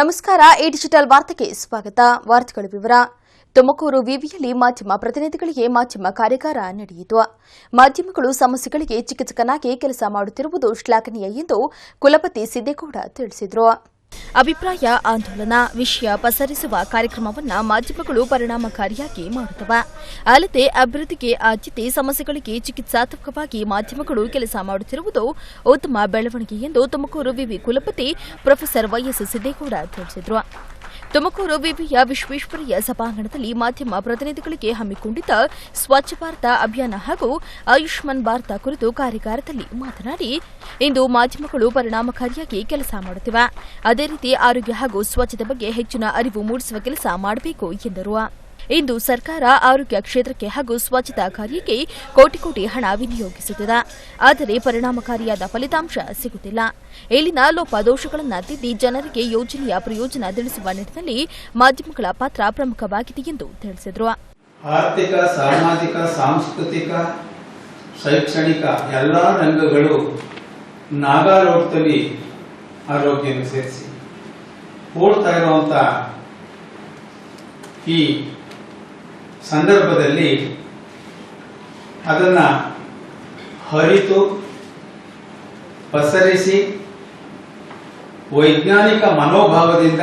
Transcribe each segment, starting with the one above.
ನಮಸ್ಕಾರ. ಈ ಡಿಜಿಟಲ್ ವಾರ್ತೆಗೆ ಸ್ವಾಗತ. ವಾರ್ತೆಗಳ ವಿವರ. ತುಮಕೂರು ವಿವಿಯಲ್ಲಿ ಮಾಧ್ಯಮ ಪ್ರತಿನಿಧಿಗಳಿಗೆ ಮಾಧ್ಯಮ ಕಾರ್ಯಾಗಾರ ನಡೆಯಿತು. ಮಾಧ್ಯಮಗಳು ಸಮಸ್ಯೆಗಳಿಗೆ ಚಿಕಿತ್ಸಕನಾಗಿ ಕೆಲಸ ಮಾಡುತ್ತಿರುವುದು ಶ್ಲಾಘನೀಯ ಎಂದು ಕುಲಪತಿ ಸಿದ್ದೇಗೌಡ ತಿಳಿಸಿದರು. ಅಭಿಪ್ರಾಯ ಆಂದೋಲನ ವಿಷಯ ಪಸರಿಸುವ ಕಾರ್ಯಕ್ರಮವನ್ನು ಮಾಧ್ಯಮಗಳು ಪರಿಣಾಮಕಾರಿಯಾಗಿ ಮಾಡುತ್ತವೆ. ಅಲ್ಲದೆ ಅಭಿವೃದ್ಧಿಗೆ ಆದ್ಯತೆ, ಸಮಸ್ಯೆಗಳಿಗೆ ಚಿಕಿತ್ಸಾತ್ಮಕವಾಗಿ ಮಾಧ್ಯಮಗಳು ಕೆಲಸ ಮಾಡುತ್ತಿರುವುದು ಉತ್ತಮ ಬೆಳವಣಿಗೆ ಎಂದು ತುಮಕೂರು ವಿವಿ ಕುಲಪತಿ ಪ್ರೊಫೆಸರ್ ವೈಎಸ್ ಸಿದ್ದೇಗೌಡ ತಿಳಿಸಿದರು. ತುಮಕೂರು ವಿವಿಯ ವಿಶ್ವೇಶ್ವರಯ್ಯ ಸಭಾಂಗಣದಲ್ಲಿ ಮಾಧ್ಯಮ ಪ್ರತಿನಿಧಿಗಳಿಗೆ ಹಮ್ಮಿಕೊಂಡಿದ್ದ ಸ್ವಚ್ಛ ಭಾರತ ಅಭಿಯಾನ ಹಾಗೂ ಆಯುಷ್ಮಾನ್ ಭಾರತ ಕುರಿತು ಕಾರ್ಯಾಗಾರದಲ್ಲಿ ಮಾತನಾಡಿ, ಇಂದು ಮಾಧ್ಯಮಗಳು ಪರಿಣಾಮಕಾರಿಯಾಗಿ ಕೆಲಸ ಮಾಡುತ್ತಿವೆ. ಅದೇ ರೀತಿ ಆರೋಗ್ಯ ಹಾಗೂ ಸ್ವಚ್ಛತೆ ಬಗ್ಗೆ ಹೆಚ್ಚಿನ ಅರಿವು ಮೂಡಿಸುವ ಕೆಲಸ ಮಾಡಬೇಕು ಎಂದರು. ಇಂದು ಸರ್ಕಾರ ಆರೋಗ್ಯ ಕ್ಷೇತ್ರಕ್ಕೆ ಹಾಗೂ ಸ್ವಚ್ಛತಾ ಕಾರ್ಯಕ್ಕೆ ಕೋಟಿ ಹಣ ವಿನಿಯೋಗಿಸುತ್ತಿದೆ. ಆದರೆ ಪರಿಣಾಮಕಾರಿಯಾದ ಫಲಿತಾಂಶ ಸಿಗುತ್ತಿಲ್ಲ. ಇಲ್ಲಿನ ಲೋಪದೋಷಗಳನ್ನು ತಿದ್ದಿ ಜನರಿಗೆ ಯೋಜನೆಯ ಪ್ರಯೋಜನ ತಿಳಿಸುವ ನಿಟ್ಟಿನಲ್ಲಿ ಮಾಧ್ಯಮಗಳ ಪಾತ್ರ ಪ್ರಮುಖವಾಗಿದೆ ಎಂದು ತಿಳಿಸಿದರು. ಆರ್ಥಿಕ, ಸಾಮಾಜಿಕ, ಸಾಂಸ್ಕೃತಿಕ, ಶೈಕ್ಷಣಿಕ ಎಲ್ಲಾ ರಂಗಗಳು ನಾಗಾಲೋಟದಲ್ಲಿ ಆರೋಗ್ಯವನ್ನು ಸೇರಿಸಿ ಓಡ್ತಾ ಇರುವಂತ ಈ ಸಂದರ್ಭದಲ್ಲಿ ಅದನ್ನ ಹರಿತು ಪಸರಿಸಿ ವೈಜ್ಞಾನಿಕ ಮನೋಭಾವದಿಂದ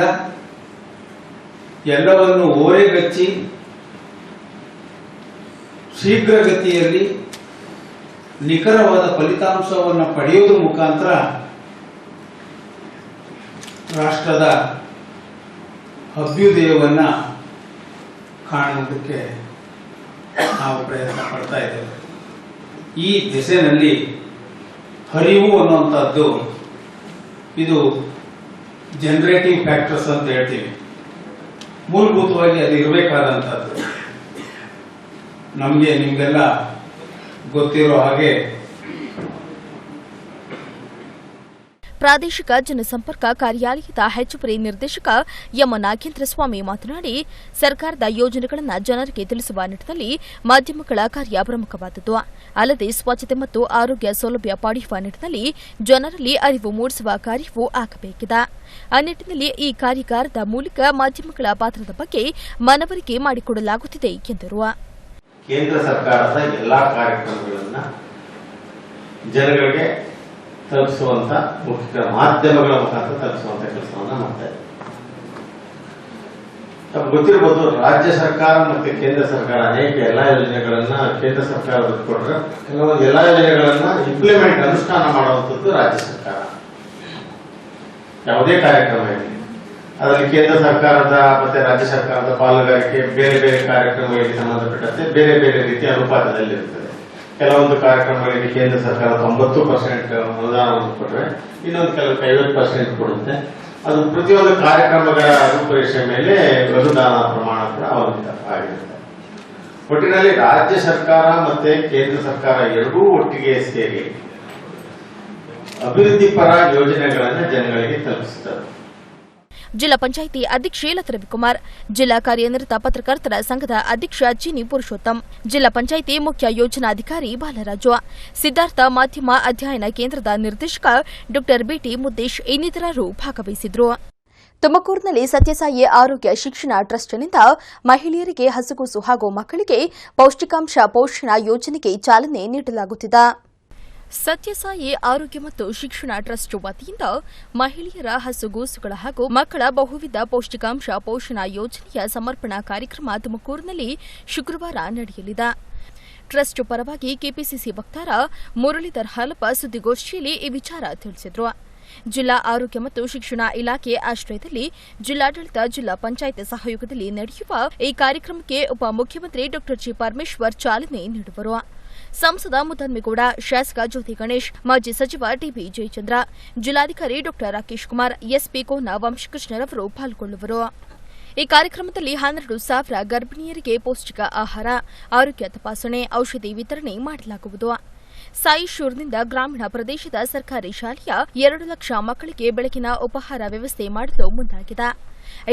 ಎಲ್ಲವನ್ನು ಓರೆಗಚ್ಚಿ ಶೀಘ್ರಗತಿಯಲ್ಲಿ ನಿಖರವಾದ ಫಲಿತಾಂಶವನ್ನು ಪಡೆಯುವುದರ ಮುಖಾಂತರ ರಾಷ್ಟ್ರದ ಅಭ್ಯುದಯವನ್ನ ಕಾಣುವುದಕ್ಕೆ ನಾವು ಪ್ರಯತ್ನ ಪಡ್ತಾ ಇದ್ದೇವೆ. ಈ ದಿಸೆಯಲ್ಲಿ ಹರಿವು ಅನ್ನುವಂಥದ್ದು ಇದು ಜನರೇಟಿಂಗ್ ಫ್ಯಾಕ್ಟರ್ಸ್ ಅಂತ ಹೇಳ್ತೀವಿ. ಮೂಲಭೂತವಾಗಿ ಅದು ಇರಬೇಕಾದಂಥದ್ದು. ನಿಮಗೆಲ್ಲ ಗೊತ್ತಿರೋ ಹಾಗೆ ಪ್ರಾದೇಶಿಕ ಜನಸಂಪರ್ಕ ಕಾರ್ಯಾಲಯದ ಹೆಚ್ಚುವರಿ ನಿರ್ದೇಶಕ ಎಂ ನಾಗೇಂದ್ರ ಸ್ವಾಮಿ ಮಾತನಾಡಿ, ಸರ್ಕಾರದ ಯೋಜನೆಗಳನ್ನು ಜನರಿಗೆ ತಿಳಿಸುವ ನಿಟ್ಟಿನಲ್ಲಿ ಮಾಧ್ಯಮಗಳ ಕಾರ್ಯ ಪ್ರಮುಖವಾದದ್ದು. ಅಲ್ಲದೆ ಸ್ವಚ್ಛತೆ ಮತ್ತು ಆರೋಗ್ಯ ಸೌಲಭ್ಯ ಪಡೆಯುವ ನಿಟ್ಟಿನಲ್ಲಿ ಜನರಲ್ಲಿ ಅರಿವು ಮೂಡಿಸುವ ಕಾರ್ಯವೂ ಆಗಬೇಕಿದೆ. ಆ ನಿಟ್ಟಿನಲ್ಲಿ ಈ ಕಾರ್ಯಾಗಾರದ ಮೂಲಕ ಮಾಧ್ಯಮಗಳ ಪಾತ್ರದ ಬಗ್ಗೆ ಮನವರಿಕೆ ಮಾಡಿಕೊಡಲಾಗುತ್ತಿದೆ ಎಂದರು. ಕೇಂದ್ರ ಸರ್ಕಾರದ ಎಲ್ಲಾ ಕಾರ್ಯಕ್ರಮಗಳನ್ನು ಜನಗಳಿಗೆ ತಲುಪಿಸುವಂತ ಮುಖ್ಯ ಮಾಧ್ಯಮಗಳ ಮುಖಾಂತರ ತಲುಪಿಸುವಂತ ಕೆಲಸವನ್ನ ಮಾಡ್ತಾ ಇದೆ. ತಮ್ಗೆ ಗೊತ್ತಿರಬಹುದು, ರಾಜ್ಯ ಸರ್ಕಾರ ಮತ್ತೆ ಕೇಂದ್ರ ಸರ್ಕಾರ ಅನೇಕ ಎಲ್ಲಾ ಯೋಜನೆಗಳನ್ನ ಕೇಂದ್ರ ಸರ್ಕಾರ ಕೊಟ್ಟರೆ ಕೆಲವೊಂದು ಎಲ್ಲಾ ಯೋಜನೆಗಳನ್ನ ಇಂಪ್ಲಿಮೆಂಟ್ ಅನುಷ್ಠಾನ ಮಾಡುವಂತದ್ದು ರಾಜ್ಯ ಸರ್ಕಾರ. ಯಾವುದೇ ಕಾರ್ಯಕ್ರಮ ಇರಲಿ ಅದರಲ್ಲಿ ಕೇಂದ್ರ ಸರ್ಕಾರದ ಮತ್ತೆ ರಾಜ್ಯ ಸರ್ಕಾರದ ಪಾಲುಗಾರಿಕೆ ಬೇರೆ ಬೇರೆ ಕಾರ್ಯಕ್ರಮಗಳಿಗೆ ಸಂಬಂಧಪಟ್ಟಂತೆ ಬೇರೆ ಬೇರೆ ರೀತಿಯ ಅನುಪಾತದಲ್ಲಿರುತ್ತದೆ. ಕೆಲವೊಂದು ಕಾರ್ಯಕ್ರಮಗಳಿಗೆ ಕೇಂದ್ರ ಸರ್ಕಾರ 90% ಅನುದಾನವನ್ನು ಕೊಟ್ಟರೆ ಇನ್ನೊಂದು ಕೆಲವಕ್ಕೆ 50% ಕೊಡುತ್ತೆ. ಅದು ಪ್ರತಿಯೊಂದು ಕಾರ್ಯಕ್ರಮಗಳ ರೂಪರೇಷೆ ಮೇಲೆ ಅನುದಾನ ಪ್ರಮಾಣ ಕೂಡ ಅವಲಂಬಿತ ಆಗಿರುತ್ತೆ. ಒಟ್ಟಿನಲ್ಲಿ ರಾಜ್ಯ ಸರ್ಕಾರ ಮತ್ತೆ ಕೇಂದ್ರ ಸರ್ಕಾರ ಎರಡೂ ಒಟ್ಟಿಗೆ ಸೇರಿ ಅಭಿವೃದ್ಧಿ ಪರ ಯೋಜನೆಗಳನ್ನು ಜನಗಳಿಗೆ ತಲುಪಿಸುತ್ತದೆ. ಜಿಲ್ಲಾ ಪಂಚಾಯಿತಿ ಅಧ್ಯಕ್ಷೆ ಲತಾ ರವಿಕುಮಾರ್, ಜಿಲ್ಲಾ ಕಾರ್ಯನಿರತ ಪತ್ರಕರ್ತರ ಸಂಘದ ಅಧ್ಯಕ್ಷ ಚಿನಿ ಪುರುಷೋತ್ತಮ್, ಜಿಲ್ಲಾ ಪಂಚಾಯಿತಿ ಮುಖ್ಯ ಯೋಜನಾಧಿಕಾರಿ ಬಾಲರಾಜು, ಸಿದ್ದಾರ್ಥ ಮಾಧ್ಯಮ ಅಧ್ಯಯನ ಕೇಂದ್ರದ ನಿರ್ದೇಶಕ ಡಾ ಬಿಟಿ ಮುದ್ದೇಶ್ ಇನ್ನಿತರರು ಭಾಗವಹಿಸಿದರು. ತುಮಕೂರಿನಲ್ಲಿ ಸತ್ಯಸಾಯಿ ಆರೋಗ್ಯ ಶಿಕ್ಷಣ ಟ್ರಸ್ಟ್ನಿಂದ ಮಹಿಳೆಯರಿಗೆ ಹಸುಗೂಸು ಹಾಗೂ ಮಕ್ಕಳಿಗೆ ಪೌಷ್ಟಿಕಾಂಶ ಪೋಷಣ ಯೋಜನೆಗೆ ಚಾಲನೆ ನೀಡಲಾಗುತ್ತಿದೆ. ಸತ್ಯಸಾಯಿ ಆರೋಗ್ಯ ಮತ್ತು ಶಿಕ್ಷಣ ಟ್ರಸ್ಟ್ ವತಿಯಿಂದ ಮಹಿಳೆಯರ ಹಸುಗೂಸುಗಳ ಹಾಗೂ ಮಕ್ಕಳ ಬಹುವಿಧ ಪೌಷ್ಟಿಕಾಂಶ ಪೋಷಣ ಯೋಜನೆಯ ಸಮರ್ಪಣಾ ಕಾರ್ಯಕ್ರಮ ತುಮಕೂರಿನಲ್ಲಿ ಶುಕ್ರವಾರ ನಡೆಯಲಿದೆ. ಟ್ರಸ್ಟ್ ಪರವಾಗಿ ಕೆಪಿಸಿಸಿ ವಕ್ತಾರ ಮುರಳೀಧರ್ ಹಾಲಪ್ಪ ಸುದ್ದಿಗೋಷ್ಠಿಯಲ್ಲಿ ಈ ವಿಚಾರ ತಿಳಿಸಿದರು. ಜಿಲ್ಲಾ ಆರೋಗ್ಯ ಮತ್ತು ಶಿಕ್ಷಣ ಇಲಾಖೆ ಆಶ್ರಯದಲ್ಲಿ ಜಿಲ್ಲಾಡಳಿತ, ಜಿಲ್ಲಾ ಪಂಚಾಯತ್ ಸಹಯೋಗದಲ್ಲಿ ನಡೆಯುವ ಈ ಕಾರ್ಯಕ್ರಮಕ್ಕೆ ಉಪಮುಖ್ಯಮಂತ್ರಿ ಡಾ ಜಿ ಪರಮೇಶ್ವರ್ ಚಾಲನೆ ನೀಡುವರು. ಸಂಸದ ಮುದ್ದನ್ಮೇಗೌಡ, ಶಾಸಕ ಜ್ಯೋತಿ ಗಣೇಶ್, ಮಾಜಿ ಸಚಿವ ಟಿಬಿ ಜಯಚಂದ್ರ, ಜಿಲ್ಲಾಧಿಕಾರಿ ಡಾ ರಾಕೇಶ್ ಕುಮಾರ್, ಎಸ್ಪಿ ಕೋನ ವಂಶಕೃಷ್ಣರವರು ಪಾಲ್ಗೊಳ್ಳುವರು. ಈ ಕಾರ್ಯಕ್ರಮದಲ್ಲಿ 12,000 ಗರ್ಭಿಣಿಯರಿಗೆ ಪೌಷ್ಟಿಕ ಆಹಾರ, ಆರೋಗ್ಯ ತಪಾಸಣೆ, ಔಷಧಿ ವಿತರಣೆ ಮಾಡಲಾಗುವುದು. ಸಾಯಿ ಶೂರ್ನಿಂದ ಗ್ರಾಮೀಣ ಪ್ರದೇಶದ ಸರ್ಕಾರಿ ಶಾಲೆಯ 2 ಲಕ್ಷ ಮಕ್ಕಳಿಗೆ ಬೆಳಗಿನ ಉಪಹಾರ ವ್ಯವಸ್ಥೆ ಮಾಡಲು ಮುಂದಾಗಿದೆ.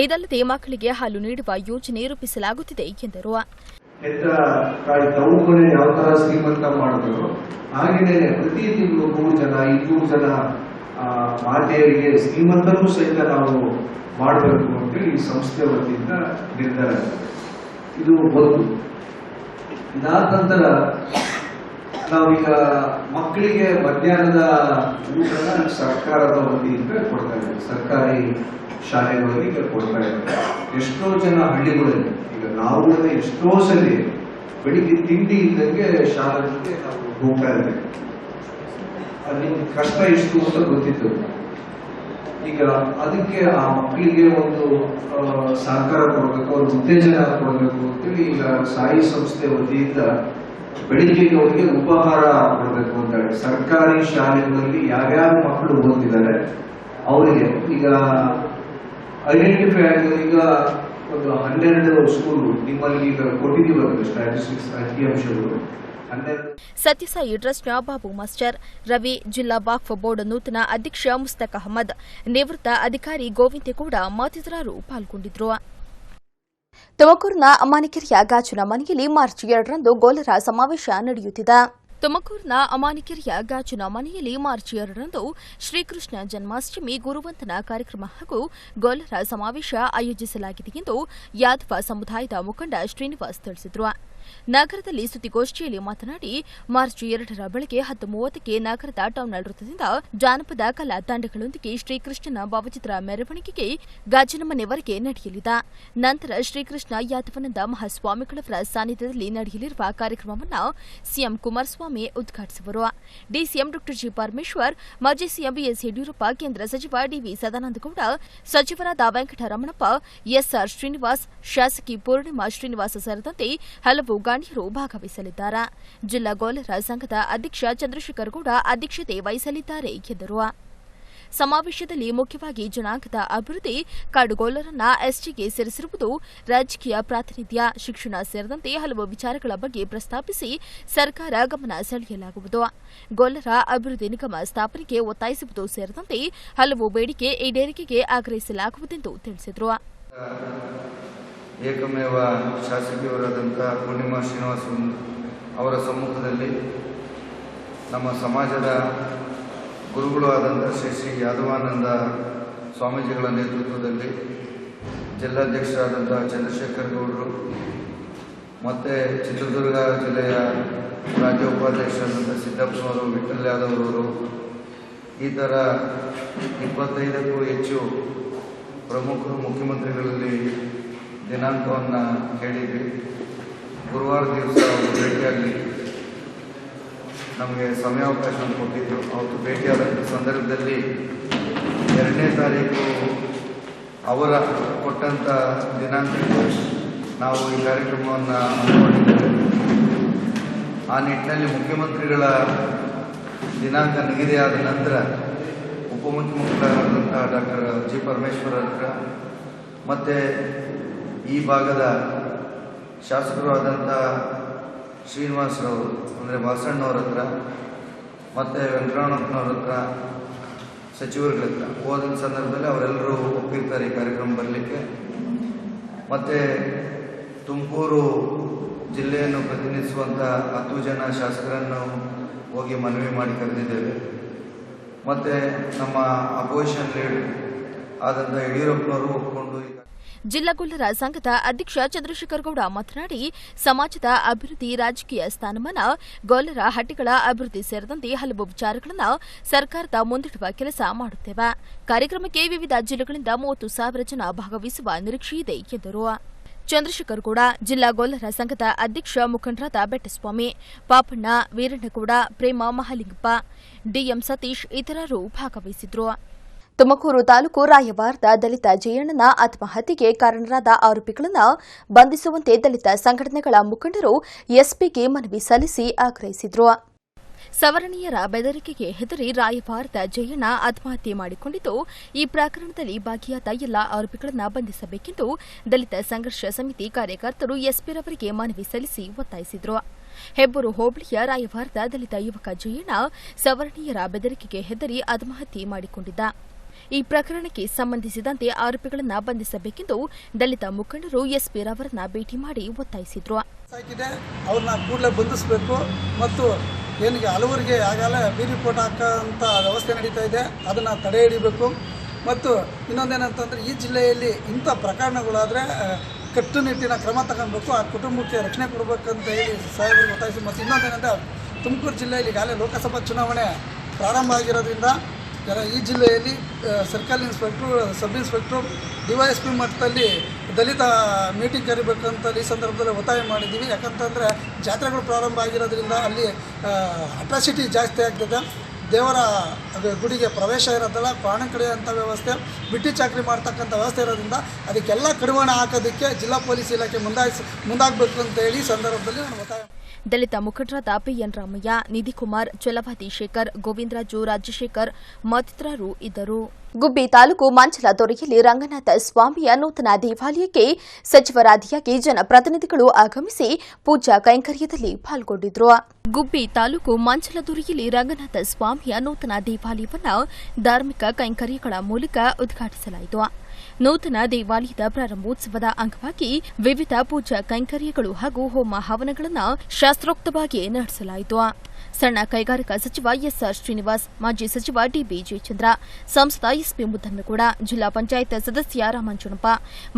ಇದಲ್ಲದೆ ಮಕ್ಕಳಿಗೆ ಹಾಲು ನೀಡುವ ಯೋಜನೆ ರೂಪಿಸಲಾಗುತ್ತಿದೆ ಎಂದರು. ಹೆತ್ತ ತಾಯಿ ತವುಗಳನ್ನ ಯಾವ ತರ ಶ್ರೀಮಂತ ಮಾಡಿದ್ರು ಹಾಗೇನೆ ಪ್ರತಿ ತಿಂಗಳು 3 ಜನ 2 ಜನ ಮಾತೆಯರಿಗೆ ಶ್ರೀಮಂತರೂ ಸಹಿತ ನಾವು ಮಾಡಬೇಕು ಅಂತೇಳಿ ಈ ಸಂಸ್ಥೆ ವತಿಯಿಂದ ನಿರ್ಧಾರ ಆಗಿದೆ. ಇದು ಒಂದು. ಇದಾದ ನಂತರ ನಾವೀಗ ಮಕ್ಕಳಿಗೆ ಮಧ್ಯಾಹ್ನದ ಊಟನ ಸರ್ಕಾರದ ವತಿಯಿಂದ ಕೊಡ್ತಾ ಇದ್ದೀವಿ. ಸರ್ಕಾರಿ ಶಾಲೆಗಳಲ್ಲಿ ಈಗ ಕೊಡ್ತಾ ಇದ್ದಾರೆ. ಎಷ್ಟೋ ಜನ ಹಳ್ಳಿಗಳಲ್ಲಿ ಈಗ ನಾವು ಎಷ್ಟೋ ಸಲ ಬೆಳಿಗ್ಗೆ ತಿಂಡಿ ಇದ್ದಂಗೆ ಶಾಲೆಗೆ ನಾವು ಹೋಗ್ತಾ ಇದ್ದೇವೆ. ಅಲ್ಲಿ ಕಷ್ಟ ಎಷ್ಟು ಅಂತ ಗೊತ್ತಿತ್ತು. ಈಗ ಅದಕ್ಕೆ ಆ ಮಕ್ಕಳಿಗೆ ಒಂದು ಸಹಕಾರ ಕೊಡಬೇಕು, ಅವ್ರ ಉತ್ತೇಜನ ಕೊಡಬೇಕು ಅಂತೇಳಿ ಈಗ ಸಾಯಿ ಸಂಸ್ಥೆ ವತಿಯಿಂದ ಬೆಳಿಗ್ಗೆಗೆ ಅವರಿಗೆ ಉಪಹಾರ ಕೊಡಬೇಕು ಅಂತ ಹೇಳಿ ಸರ್ಕಾರಿ ಶಾಲೆಗಳಲ್ಲಿ ಯಾವ್ಯಾವ ಮಕ್ಕಳು ಓದ್ತಿದ್ದಾರೆ ಅವರಿಗೆ ಈಗ ಐಡೆಂಟಿಫೈ ಆಗಿದೆ. ಈಗ ಒಂದು 12 ಸ್ಕೂಲ್ ನಿಮ್ಮಲ್ಲಿ ಈಗ ಕೊಟ್ಟಿದ್ದೀವಿ ಸ್ಟ್ಯಾಟಿಸ್ಟಿಕ್ಸ್ ಅಂಕಿಅಂಶಗಳು. ಸತ್ಯಸಾಯಿ ಟ್ರಸ್ಟ್ನ ಬಾಬು ಮಾಸ್ಟರ್, ರವಿ, ಜಿಲ್ಲಾ ವಕ್ಫ್ ಬೋರ್ಡ್ ನೂತನ ಅಧ್ಯಕ್ಷ ಮುಸ್ತಕ್ ಅಹಮದ್, ನಿವೃತ್ತ ಅಧಿಕಾರಿ ಗೋವಿಂದೇಗೌಡ ಮತ್ತಿತರರು ಪಾಲ್ಗೊಂಡಿದ್ದರು. ತುಮಕೂರಿನ ಅಮಾನಿಕೆರೆಯ ಗಾಜಿನ ಮನೆಯಲ್ಲಿ ಮಾರ್ಚ್ 2ರಂದು ಗೋಲರ ಸಮಾವೇಶ ನಡೆಯುತ್ತಿದೆ. ತುಮಕೂರಿನ ಅಮಾನಿಕೆರೆಯ ಗಾಜಿನ ಮನೆಯಲ್ಲಿ ಮಾರ್ಚ್ 2ರಂದು ಶ್ರೀಕೃಷ್ಣ ಜನ್ಮಾಷ್ಟಮಿ ಗುರುವಂದನ ಕಾರ್ಯಕ್ರಮ ಹಾಗೂ ಗೋಲರ ಸಮಾವೇಶ ಆಯೋಜಿಸಲಾಗಿದೆ ಎಂದು ಯಾದವ ಸಮುದಾಯದ ಮುಖಂಡ ಶ್ರೀನಿವಾಸ್ ತಿಳಿಸಿದರು. ನಗರದಲ್ಲಿ ಸುದ್ದಿಗೋಷ್ಠಿಯಲ್ಲಿ ಮಾತನಾಡಿ ಮಾರ್ಚ್ 2ರ ಬೆಳಗ್ಗೆ 10:30ಕ್ಕೆ ನಗರದ ಟೌನ್ ವೃತ್ತದಿಂದ ಜಾನಪದ ಕಲಾ ತಂಡಗಳೊಂದಿಗೆ ಶ್ರೀಕೃಷ್ಣನ ಭಾವಚಿತ್ರ ಮೆರವಣಿಗೆಗೆ ಗಾಜಿನ ಮನೆವರೆಗೆ ನಡೆಯಲಿದೆ. ನಂತರ ಶ್ರೀಕೃಷ್ಣ ಯಾದವಾನಂದ ಮಹಾಸ್ವಾಮಿಗಳವರ ಸಾನ್ನಿಧ್ಯದಲ್ಲಿ ನಡೆಯಲಿರುವ ಕಾರ್ಯಕ್ರಮವನ್ನು ಸಿಎಂ ಕುಮಾರಸ್ವಾಮಿ ಉದ್ಘಾಟಿಸುವರು. ಡಿಸಿಎಂ ಡಾ ಜಿ ಪರಮೇಶ್ವರ್, ಮಾಜಿ ಸಿಎಂ ಬಿಎಸ್ ಯಡಿಯೂರಪ್ಪ, ಕೇಂದ್ರ ಸಚಿವ ಡಿವಿ ಸದಾನಂದಗೌಡ, ಸಚಿವರಾದ ವೆಂಕಟರಮಣಪ್ಪ, ಎಸ್ಆರ್ ಶ್ರೀನಿವಾಸ್, ಶಾಸಕಿ ಪೂರ್ಣಿಮಾ ಶ್ರೀನಿವಾಸ ಸೇರಿದಂತೆ ಹಲವು ಗಣ್ಯರು ಭಾಗವಹಿಸಲಿದ್ದಾರೆ. ಜಿಲ್ಲಾ ಗೋಲರ ಸಂಘದ ಅಧ್ಯಕ್ಷ ಚಂದ್ರಶೇಖರ್ ಗೌಡ ಅಧ್ಯಕ್ಷತೆ ವಹಿಸಲಿದ್ದಾರೆ ಎಂದರು. ಸಮಾವೇಶದಲ್ಲಿ ಮುಖ್ಯವಾಗಿ ಜನಾಂಗದ ಅಭಿವೃದ್ಧಿ, ಕಾಡುಗೋಲರನ್ನ ಎಸ್ಟಿಗೆ ಸೇರಿಸಿರುವುದು, ರಾಜಕೀಯ ಪ್ರಾತಿನಿಧ್ಯ, ಶಿಕ್ಷಣ ಸೇರಿದಂತೆ ಹಲವು ವಿಚಾರಗಳ ಬಗ್ಗೆ ಪ್ರಸ್ತಾಪಿಸಿ ಸರ್ಕಾರ ಗಮನ ಸೆಳೆಯಲಾಗುವುದು. ಗೋಲರ ಅಭಿವೃದ್ಧಿ ನಿಗಮ ಸ್ಥಾಪನೆಗೆ ಒತ್ತಾಯಿಸುವುದು ಸೇರಿದಂತೆ ಹಲವು ಬೇಡಿಕೆ ಈಡೇರಿಕೆಗೆ ಆಗ್ರಹಿಸಲಾಗುವುದೆಂದು ತಿಳಿಸಿದರು. ಏಕಮೇವ ಶಾಸಕಿಯವರಾದಂಥ ಪೂರ್ಣಿಮಾ ಶ್ರೀನಿವಾಸ್ ಅವರ ಸಮ್ಮುಖದಲ್ಲಿ ನಮ್ಮ ಸಮಾಜದ ಗುರುಗಳು ಆದಂಥ ಶ್ರೀ ಯಾದವಾನಂದ ಸ್ವಾಮೀಜಿಗಳ ನೇತೃತ್ವದಲ್ಲಿ ಜಿಲ್ಲಾಧ್ಯಕ್ಷರಾದಂಥ ಚಂದ್ರಶೇಖರ್ ಗೌಡರು ಮತ್ತು ಚಿತ್ರದುರ್ಗ ಜಿಲ್ಲೆಯ ರಾಜ್ಯ ಉಪಾಧ್ಯಕ್ಷರಾದಂಥ ಸಿದ್ದಪ್ಪನವರು, ವಿಠಲ್ ಯಾದವ್ ಅವರು, ಈ ಥರ 25ಕ್ಕೂ ಹೆಚ್ಚು ಪ್ರಮುಖರು ಮುಖ್ಯಮಂತ್ರಿಗಳಲ್ಲಿ ದಿನಾಂಕವನ್ನು ಹೇಳಿದ್ವಿ. ಗುರುವಾರ ದಿವಸ ಅವರು ಭೇಟಿಯಾಗಲಿ ನಮಗೆ ಸಮಯಾವಕಾಶವನ್ನು ಕೊಟ್ಟಿದ್ದರು. ಅವತ್ತು ಭೇಟಿಯಾದ ಸಂದರ್ಭದಲ್ಲಿ 2ನೇ ತಾರೀಕು ಅವರ ಕೊಟ್ಟಂಥ ದಿನಾಂಕಕ್ಕೆ ನಾವು ಈ ಕಾರ್ಯಕ್ರಮವನ್ನು ಹಮ್ಮಿಕೊಂಡಿದ್ದೇವೆ. ಆ ನಿಟ್ಟಿನಲ್ಲಿ ಮುಖ್ಯಮಂತ್ರಿಗಳ ದಿನಾಂಕ ನಿಗದಿಯಾದ ನಂತರ ಉಪಮುಖ್ಯಮಂತ್ರಿಗಳಾದಂಥ ಡಾಕ್ಟರ್ ಜಿ ಪರಮೇಶ್ವರ್ ಹತ್ರ ಮತ್ತು ಈ ಭಾಗದ ಶಾಸಕರು ಆದಂಥ ಶ್ರೀನಿವಾಸರವರು ಅಂದರೆ ವಾಸಣ್ಣವ್ರ ಹತ್ರ ಮತ್ತು ವೆಂಕಟರಮಣಪ್ಪನವ್ರ ಹತ್ರ, ಸಚಿವರುಗಳ ಹತ್ರ ಹೋದ ಸಂದರ್ಭದಲ್ಲಿ ಅವರೆಲ್ಲರೂ ಒಪ್ಪಿರ್ತಾರೆ ಈ ಕಾರ್ಯಕ್ರಮ ಬರಲಿಕ್ಕೆ. ಮತ್ತು ತುಮಕೂರು ಜಿಲ್ಲೆಯನ್ನು ಪ್ರತಿನಿಧಿಸುವಂಥ 10 ಜನ ಶಾಸಕರನ್ನು ಹೋಗಿ ಮನವಿ ಮಾಡಿ ಕರೆದಿದ್ದೇವೆ. ಮತ್ತು ನಮ್ಮ ಅಪೋಸಿಷನ್ ಲೀಡರ್ ಆದಂಥ ಯಡಿಯೂರಪ್ಪನವರು ಒಪ್ಪಿಕೊಂಡು ಜಿಲ್ಲಾ ಗೋಲರ ಸಂಘದ ಅಧ್ಯಕ್ಷ ಚಂದ್ರಶೇಖರ್ ಗೌಡ ಮಾತನಾಡಿ, ಸಮಾಜದ ಅಭಿವೃದ್ಧಿ, ರಾಜಕೀಯ ಸ್ಥಾನಮಾನ, ಗೋಲರ ಹಟ್ಟಿಗಳ ಅಭಿವೃದ್ಧಿ ಸೇರಿದಂತೆ ಹಲವು ವಿಚಾರಗಳನ್ನು ಸರ್ಕಾರದ ಮುಂದಿಡುವ ಕೆಲಸ ಮಾಡುತ್ತೇವೆ. ಕಾರ್ಯಕ್ರಮಕ್ಕೆ ವಿವಿಧ ಜಿಲ್ಲೆಗಳಿಂದ 30,000 ಜನ ಭಾಗವಹಿಸುವ ನಿರೀಕ್ಷೆಯಿದೆ ಎಂದರು. ಚಂದ್ರಶೇಖರ್ ಗೌಡ, ಜಿಲ್ಲಾ ಗೋಲರ ಸಂಘದ ಅಧ್ಯಕ್ಷ ಮುಖಂಡರಾದ ಬೆಟ್ಟಸ್ವಾಮಿ, ಪಾಪಣ್ಣ, ವೀರಣ್ಣಗೌಡ, ಪ್ರೇಮ ಮಹಾಲಿಂಗಪ್ಪ, ಡಿಎಂ ಸತೀಶ್ ಇತರರು ಭಾಗವಹಿಸಿದ್ರು. ತುಮಕೂರು ತಾಲೂಕು ರಾಯವಾರದ ದಲಿತ ಜಯಣ್ಣನ ಆತ್ಮಹತ್ಯೆಗೆ ಕಾರಣರಾದ ಆರೋಪಿಗಳನ್ನು ಬಂಧಿಸುವಂತೆ ದಲಿತ ಸಂಘಟನೆಗಳ ಮುಖಂಡರು ಎಸ್ಪಿಗೆ ಮನವಿ ಸಲ್ಲಿಸಿ ಆಗ್ರಹಿಸಿದರು. ಸವರ್ಣೀಯರ ಬೆದರಿಕೆಗೆ ಹೆದರಿ ರಾಯವಾರದ ಜಯಣ್ಣ ಆತ್ಮಹತ್ಯೆ ಮಾಡಿಕೊಂಡಿದ್ದು, ಈ ಪ್ರಕರಣದಲ್ಲಿ ಭಾಗಿಯಾದ ಎಲ್ಲ ಆರೋಪಿಗಳನ್ನು ಬಂಧಿಸಬೇಕೆಂದು ದಲಿತ ಸಂಘರ್ಷ ಸಮಿತಿ ಕಾರ್ಯಕರ್ತರು ಎಸ್ಪಿರವರಿಗೆ ಮನವಿ ಸಲ್ಲಿಸಿ ಒತ್ತಾಯಿಸಿದರು. ಹೆಬ್ಬೂರು ಹೋಬಳಿಯ ರಾಯವಾರದ ದಲಿತ ಯುವಕ ಜಯಣ್ಣ ಸವರ್ಣೀಯರ ಬೆದರಿಕೆಗೆ ಹೆದರಿ ಆತ್ಮಹತ್ಯೆ ಮಾಡಿಕೊಂಡಿದ್ದ. ಈ ಪ್ರಕರಣಕ್ಕೆ ಸಂಬಂಧಿಸಿದಂತೆ ಆರೋಪಿಗಳನ್ನು ಬಂಧಿಸಬೇಕೆಂದು ದಲಿತ ಮುಖಂಡರು ಎಸ್ಪಿರವರನ್ನ ಭೇಟಿ ಮಾಡಿ ಒತ್ತಾಯಿಸಿದರು. ಅವ್ರನ್ನ ಕೂಡಲೇ ಬಂಧಿಸಬೇಕು ಮತ್ತು ಏನಿಗೆ ಹಲವರಿಗೆ ಆಗಲೇ ಬೀದಿ ಫೋಟೋ ಹಾಕೋಂಥ ವ್ಯವಸ್ಥೆ ನಡೀತಾ ಇದೆ, ಅದನ್ನು ತಡೆ ಹಿಡಿಬೇಕು. ಮತ್ತು ಇನ್ನೊಂದೇನಂತಂದರೆ ಈ ಜಿಲ್ಲೆಯಲ್ಲಿ ಇಂಥ ಪ್ರಕರಣಗಳಾದರೆ ಕಟ್ಟುನಿಟ್ಟಿನ ಕ್ರಮ ತಗೊಳ್ಬೇಕು, ಆ ಕುಟುಂಬಕ್ಕೆ ರಕ್ಷಣೆ ಕೊಡಬೇಕಂತ ಹೇಳಿ ಸಾಹೇಬರಿಗೆ ಒತ್ತಾಯಿಸಿ. ಮತ್ತು ಇನ್ನೊಂದೇನೆಂದರೆ ತುಮಕೂರು ಜಿಲ್ಲೆಯಲ್ಲಿ ಈಗಾಗಲೇ ಲೋಕಸಭಾ ಚುನಾವಣೆ ಪ್ರಾರಂಭ ಆಗಿರೋದ್ರಿಂದ ಈ ಜಿಲ್ಲೆಯಲ್ಲಿ circle inspector, sub inspector, DYSP ಮಟ್ಟದಲ್ಲಿ ದಲಿತ ಮೀಟಿಂಗ್ ಕರಿಬೇಕಂತ ಈ ಸಂದರ್ಭದಲ್ಲಿ ಒತ್ತಾಯ ಮಾಡಿದ್ದೀವಿ. ಯಾಕಂತಂದರೆ ಜಾತ್ರೆಗಳು ಪ್ರಾರಂಭ ಆಗಿರೋದ್ರಿಂದ ಅಲ್ಲಿ ಅಟ್ರಾಸಿಟಿ ಜಾಸ್ತಿ ಆಗ್ತದೆ. ದೇವರ ಗುಡಿಗೆ ಪ್ರವೇಶ ಇರೋದಲ್ಲ, ಪ್ರಾಣ ಕಡೆಯಂಥ ವ್ಯವಸ್ಥೆ, ಬಿಟ್ಟಿ ಚಾಕರಿ ಮಾಡ್ತಕ್ಕಂಥ ವ್ಯವಸ್ಥೆ ಇರೋದ್ರಿಂದ ಅದಕ್ಕೆಲ್ಲ ಕಡಿವಾಣ ಹಾಕೋದಕ್ಕೆ ಜಿಲ್ಲಾ ಪೊಲೀಸ್ ಇಲಾಖೆ ಮುಂದಾಗಬೇಕು ಅಂತ ಹೇಳಿ ಈ ಸಂದರ್ಭದಲ್ಲಿ ನಾನು ಒತ್ತಾಯ. ದಲಿತ ಮುಖಂಡರಾದ PN ರಾಮಯ್ಯ, ನಿಧಿಕುಮಾರ್, ಚಲವಾದಿ ಶೇಖರ್, ಗೋವಿಂದರಾಜು, ರಾಜಶೇಖರ್ ಮತ್ತಿತರರು ಇದ್ದರು. ಗುಬ್ಬಿ ತಾಲೂಕು ಮಂಚಲದೊರೆಯಲ್ಲಿ ರಂಗನಾಥ ಸ್ವಾಮಿಯ ನೂತನ ದೇವಾಲಯಕ್ಕೆ ಸಚಿವರಾದಿಯಾಗಿ ಜನಪ್ರತಿನಿಧಿಗಳು ಆಗಮಿಸಿ ಪೂಜಾ ಕೈಂಕರ್ಯದಲ್ಲಿ ಪಾಲ್ಗೊಂಡಿದ್ರು. ಗುಬ್ಬಿ ತಾಲೂಕು ಮಂಚಲದೊರೆಯಲ್ಲಿ ರಂಗನಾಥ ಸ್ವಾಮಿಯ ನೂತನ ದೇವಾಲಯವನ್ನು ಧಾರ್ಮಿಕ ಕೈಂಕರ್ಯಗಳ ಮೂಲಕ ಉದ್ಘಾಟಿಸಲಾಯಿತು. ನೂತನ ದೇವಾಲಯದ ಪ್ರಾರಂಭೋತ್ಸವದ ಅಂಗವಾಗಿ ವಿವಿಧ ಪೂಜಾ ಕೈಂಕರ್ಯಗಳು ಹಾಗೂ ಹೋಮ ಹವನಗಳನ್ನು ಶಾಸ್ತ್ರೋಕ್ತವಾಗಿ ನಡೆಸಲಾಯಿತು. ಸಣ್ಣ ಕೈಗಾರಿಕಾ ಸಚಿವ SR ಶ್ರೀನಿವಾಸ್, ಮಾಜಿ ಸಚಿವ DB ಜಯಚಂದ್ರ, ಸಂಸದ SP ಮುದ್ದನಗೌಡ, ಜಿಲ್ಲಾ ಪಂಚಾಯತ್ ಸದಸ್ಯ ರಾಮಂಜನಪ್ಪ,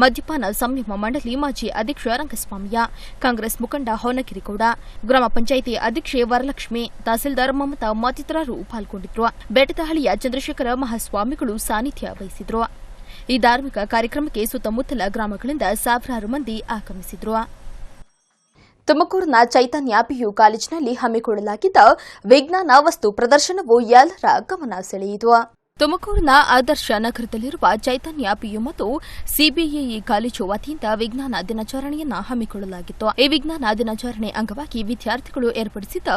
ಮದ್ಯಪಾನ ಸಂಯಮ ಮಂಡಳಿ ಮಾಜಿ ಅಧ್ಯಕ್ಷ ರಂಗಸ್ವಾಮಿಯ, ಕಾಂಗ್ರೆಸ್ ಮುಖಂಡ ಹೊನ್ನಗಿರಿಗೌಡ, ಗ್ರಾಮ ಪಂಚಾಯಿತಿ ಅಧ್ಯಕ್ಷೆ ವರಲಕ್ಷ್ಮಿ, ತಹಸೀಲ್ದಾರ್ ಮಮತಾ ಮತ್ತಿತರರು ಪಾಲ್ಗೊಂಡಿದ್ದರು. ಬೆಟ್ಟದಹಳ್ಳಿಯ ಚಂದ್ರಶೇಖರ ಮಹಾಸ್ವಾಮಿಗಳು ಸಾನ್ನಿಧ್ಯ ವಹಿಸಿದ್ರು. ಈ ಧಾರ್ಮಿಕ ಕಾರ್ಯಕ್ರಮಕ್ಕೆ ಸುತ್ತಮುತ್ತಲ ಗ್ರಾಮಗಳಿಂದ ಸಾವಿರಾರು ಮಂದಿ ಆಗಮಿಸಿದ್ರು. ತುಮಕೂರಿನ ಚೈತನ್ಯ PU ಕಾಲೇಜಿನಲ್ಲಿ ಹಮ್ಮಿಕೊಳ್ಳಲಾಗಿದ್ದ ವಿಜ್ಞಾನ ವಸ್ತು ಪ್ರದರ್ಶನವು ಎಲ್ಲರ ಗಮನ ಸೆಳೆಯಿತು. ತುಮಕೂರಿನ ಆದರ್ಶ ನಗರದಲ್ಲಿರುವ ಚೈತನ್ಯ PU ಮತ್ತು CBAE ಕಾಲೇಜು ವತಿಯಿಂದ ವಿಜ್ಞಾನ ದಿನಾಚರಣೆಯನ್ನು ಹಮ್ಮಿಕೊಳ್ಳಲಾಗಿತ್ತು. ಈ ವಿಜ್ಞಾನ ದಿನಾಚರಣೆ ಅಂಗವಾಗಿ ವಿದ್ಯಾರ್ಥಿಗಳು ಏರ್ಪಡಿಸಿದ್ದ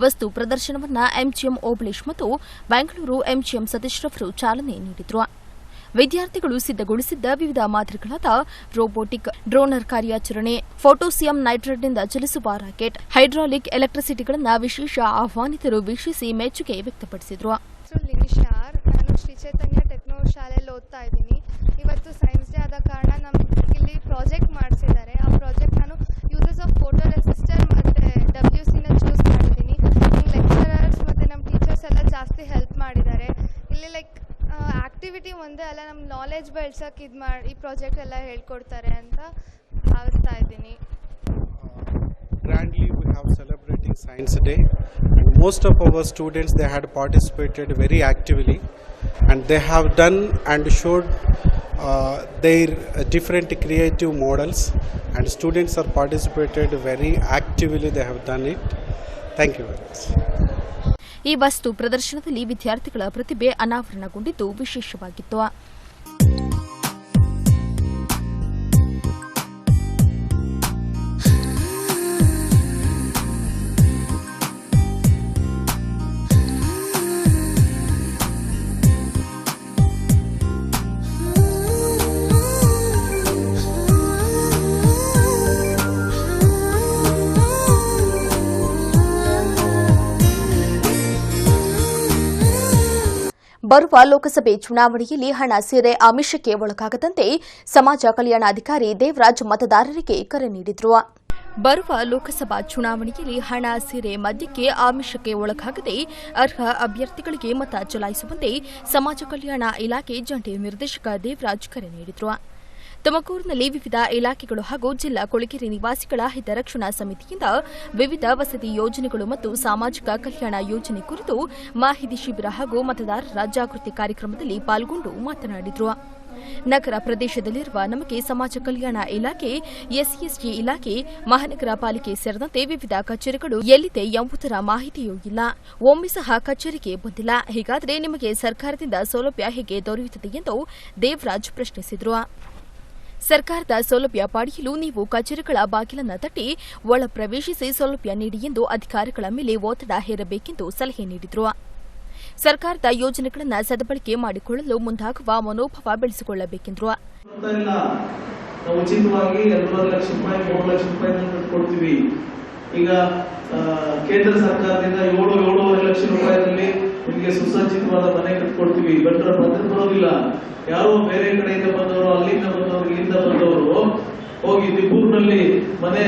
ವಸ್ತು ಪ್ರದರ್ಶನವನ್ನು MGM ಓಬಳೇಶ್ ಮತ್ತು ಬೆಂಗಳೂರು MGM ಸತೀಶ್ ರವರು ಚಾಲನೆ ನೀಡಿದರು. ವಿದ್ಯಾರ್ಥಿಗಳು ಸಿದ್ದಗೊಳಿಸಿದ್ದ ವಿವಿಧ ಮಾದರಿಗಳಾದ ರೋಬೋಟಿಕ್ ಡ್ರೋನರ್ ಕಾರ್ಯಾಚರಣೆ, ಫೋಟೋಸಿಯಂ ನೈಟ್ರೇಟ್ನಿಂದ ಚಲಿಸುವ ರಾಕೆಟ್, ಹೈಡ್ರಾಲಿಕ್ ಎಲೆಕ್ಟ್ರಿಸಿಟಿಗಳನ್ನು ವಿಶೇಷ ಆಹ್ವಾನಿತರು ವೀಕ್ಷಿಸಿ ಮೆಚ್ಚುಗೆ ವ್ಯಕ್ತಪಡಿಸಿದರು. ನಾನು ಶ್ರೀ ಚೈತನ್ಯ ಟೆಕ್ನೋ ಶಾಲೆಯಲ್ಲಿ ಓದ್ತಾ ಇದ್ದೀನಿ. ಇವತ್ತು ಸೈನ್ಸ್ ಡೇ ಆದ ಕಾರಣ ನಮ್ಗೆ ಇಲ್ಲಿ ಪ್ರಾಜೆಕ್ಟ್ ಮಾಡಿಸಿದ್ದಾರೆ. ಆ ಪ್ರಾಜೆಕ್ಟ್ ನಾನು ಯೂಸಸ್ ಆಫ್ ಫೋಟೋ ರೆಸಿಸ್ಟರ್ ಮತ್ತು WC ಚೂಸ್ ಮಾಡಿದ್ದೀನಿ. ನಮ್ಮ ಲೆಕ್ಚರರ್ಸ್ ಮತ್ತು ನಮ್ಮ ಟೀಚರ್ಸ್ ಎಲ್ಲ ಜಾಸ್ತಿ ಹೆಲ್ಪ್ ಮಾಡಿದ್ದಾರೆ. ಇಲ್ಲಿ ಆಕ್ಟಿವಿಟಿ ಒಂದೇ ಅಲ್ಲ, ನಮ್ಮ ನಾಲೆಜ್ ಬೆಳ್ಸೋಕೆ ಈ ಪ್ರಾಜೆಕ್ಟ್ ಎಲ್ಲ ಹೇಳ್ಕೊಡ್ತಾರೆ ಅಂತ ಭಾವಿಸ್ತಾ ಇದ್ದೀನಿ. Grandly we have celebrating Science Day, and most of our students, they had participated very actively, and they have done and showed their different creative models, and students are participated very actively. They have done it. Thank you very much. ಈ ವಸ್ತು ಪ್ರದರ್ಶನದಲ್ಲಿ ವಿದ್ಯಾರ್ಥಿಗಳ ಪ್ರತಿಭೆ ಅನಾವರಣಗೊಂಡಿದ್ದು ವಿಶೇಷವಾಗಿತ್ತು. ಬರುವ ಲೋಕಸಭೆ ಚುನಾವಣೆಯಲ್ಲಿ ಹಣ ಸೇರೆ ಆಮಿಷಕ್ಕೆ ಒಳಗಾಗದಂತೆ ಸಮಾಜ ಕಲ್ಯಾಣಾಧಿಕಾರಿ ದೇವರಾಜ್ ಮತದಾರರಿಗೆ ಕರೆ ನೀಡಿದರು. ಬರುವ ಲೋಕಸಭಾ ಚುನಾವಣೆಯಲ್ಲಿ ಹಣ ಸೇರೆ ಮದ್ಯಕ್ಕೆ ಆಮಿಷಕ್ಕೆ ಒಳಗಾಗದೆ ಅರ್ಹ ಅಭ್ಯರ್ಥಿಗಳಿಗೆ ಮತ ಚಲಾಯಿಸುವಂತೆ ಸಮಾಜ ಕಲ್ಯಾಣ ಇಲಾಖೆ ಜಂಟಿ ನಿರ್ದೇಶಕ ದೇವರಾಜ್ ಕರೆ ನೀಡಿದರು. ತುಮಕೂರಿನಲ್ಲಿ ವಿವಿಧ ಇಲಾಖೆಗಳು ಹಾಗೂ ಜಿಲ್ಲಾ ಕೊಳಗೇರಿ ನಿವಾಸಿಗಳ ಹಿತರಕ್ಷಣಾ ಸಮಿತಿಯಿಂದ ವಿವಿಧ ವಸತಿ ಯೋಜನೆಗಳು ಮತ್ತು ಸಾಮಾಜಿಕ ಕಲ್ಯಾಣ ಯೋಜನೆ ಕುರಿತು ಮಾಹಿತಿ ಶಿಬಿರ ಹಾಗೂ ಮತದಾರರ ಜಾಗೃತಿ ಕಾರ್ಯಕ್ರಮದಲ್ಲಿ ಪಾಲ್ಗೊಂಡು ಮಾತನಾಡಿದರು. ನಗರ ಪ್ರದೇಶದಲ್ಲಿರುವ ನಮಗೆ ಸಮಾಜ ಕಲ್ಯಾಣ ಇಲಾಖೆ, SCST ಇಲಾಖೆ, ಮಹಾನಗರ ಪಾಲಿಕೆ ಸೇರಿದಂತೆ ವಿವಿಧ ಕಚೇರಿಗಳು ಎಲ್ಲಿದೆ ಎಂಬುದರ ಮಾಹಿತಿಯೂ ಇಲ್ಲ. ಒಮ್ಮೆ ಸಹ ಕಚೇರಿಗೆ ಬಂದಿಲ್ಲ. ಹೀಗಾದರೆ ನಿಮಗೆ ಸರ್ಕಾರದಿಂದ ಸೌಲಭ್ಯ ಹೇಗೆ ದೊರೆಯುತ್ತದೆ ಎಂದು ದೇವರಾಜ್ ಪ್ರಶ್ನಿಸಿದರು. ಸರ್ಕಾರದ ಸೌಲಭ್ಯ ಪಡೆಯಲು ನೀವು ಕಚೇರಿಗಳ ಬಾಗಿಲನ್ನು ತಟ್ಟಿ ಒಳ ಪ್ರವೇಶಿಸಿ ಸೌಲಭ್ಯ ನೀಡಿ ಎಂದು ಅಧಿಕಾರಿಗಳ ಮೇಲೆ ಒತ್ತಡ ಹೇರಬೇಕೆಂದು ಸಲಹೆ ನೀಡಿದರು. ಸರ್ಕಾರದ ಯೋಜನೆಗಳನ್ನು ಸದ್ಬಳಕೆ ಮಾಡಿಕೊಳ್ಳಲು ಮುಂದಾಗುವ ಮನೋಭಾವ ಬೆಳೆಸಿಕೊಳ್ಳಬೇಕೆಂದರು. ಉಚಿತವಾಗಿ 2.5 ಲಕ್ಷ ರೂಪಾಯಿ 3 ಲಕ್ಷ ರೂಪಾಯಿ ಕೊಡ್ತೀವಿ. ಈಗ ಕೇಂದ್ರ ಸರ್ಕಾರದಿಂದ 7.5 ಲಕ್ಷ ರೂಪಾಯಿನಲ್ಲಿ ನಿಮಗೆ ಸುಸಜ್ಜಿತವಾದ ಮನೆ ಕಟ್ಕೊಡ್ತೀವಿ. ಬಂದ್ರ ಭದ್ರ ಬರೋದಿಲ್ಲ. ಯಾರೋ ಬೇರೆ ಕಡೆಯಿಂದ ಬಂದವರು, ಅಲ್ಲಿಂದ ಬಂದವರು, ಇಲ್ಲಿಂದ ಬಂದವರು ಹೋಗಿ ದಿಬ್ಬೂರಿನಲ್ಲಿ ಮನೆ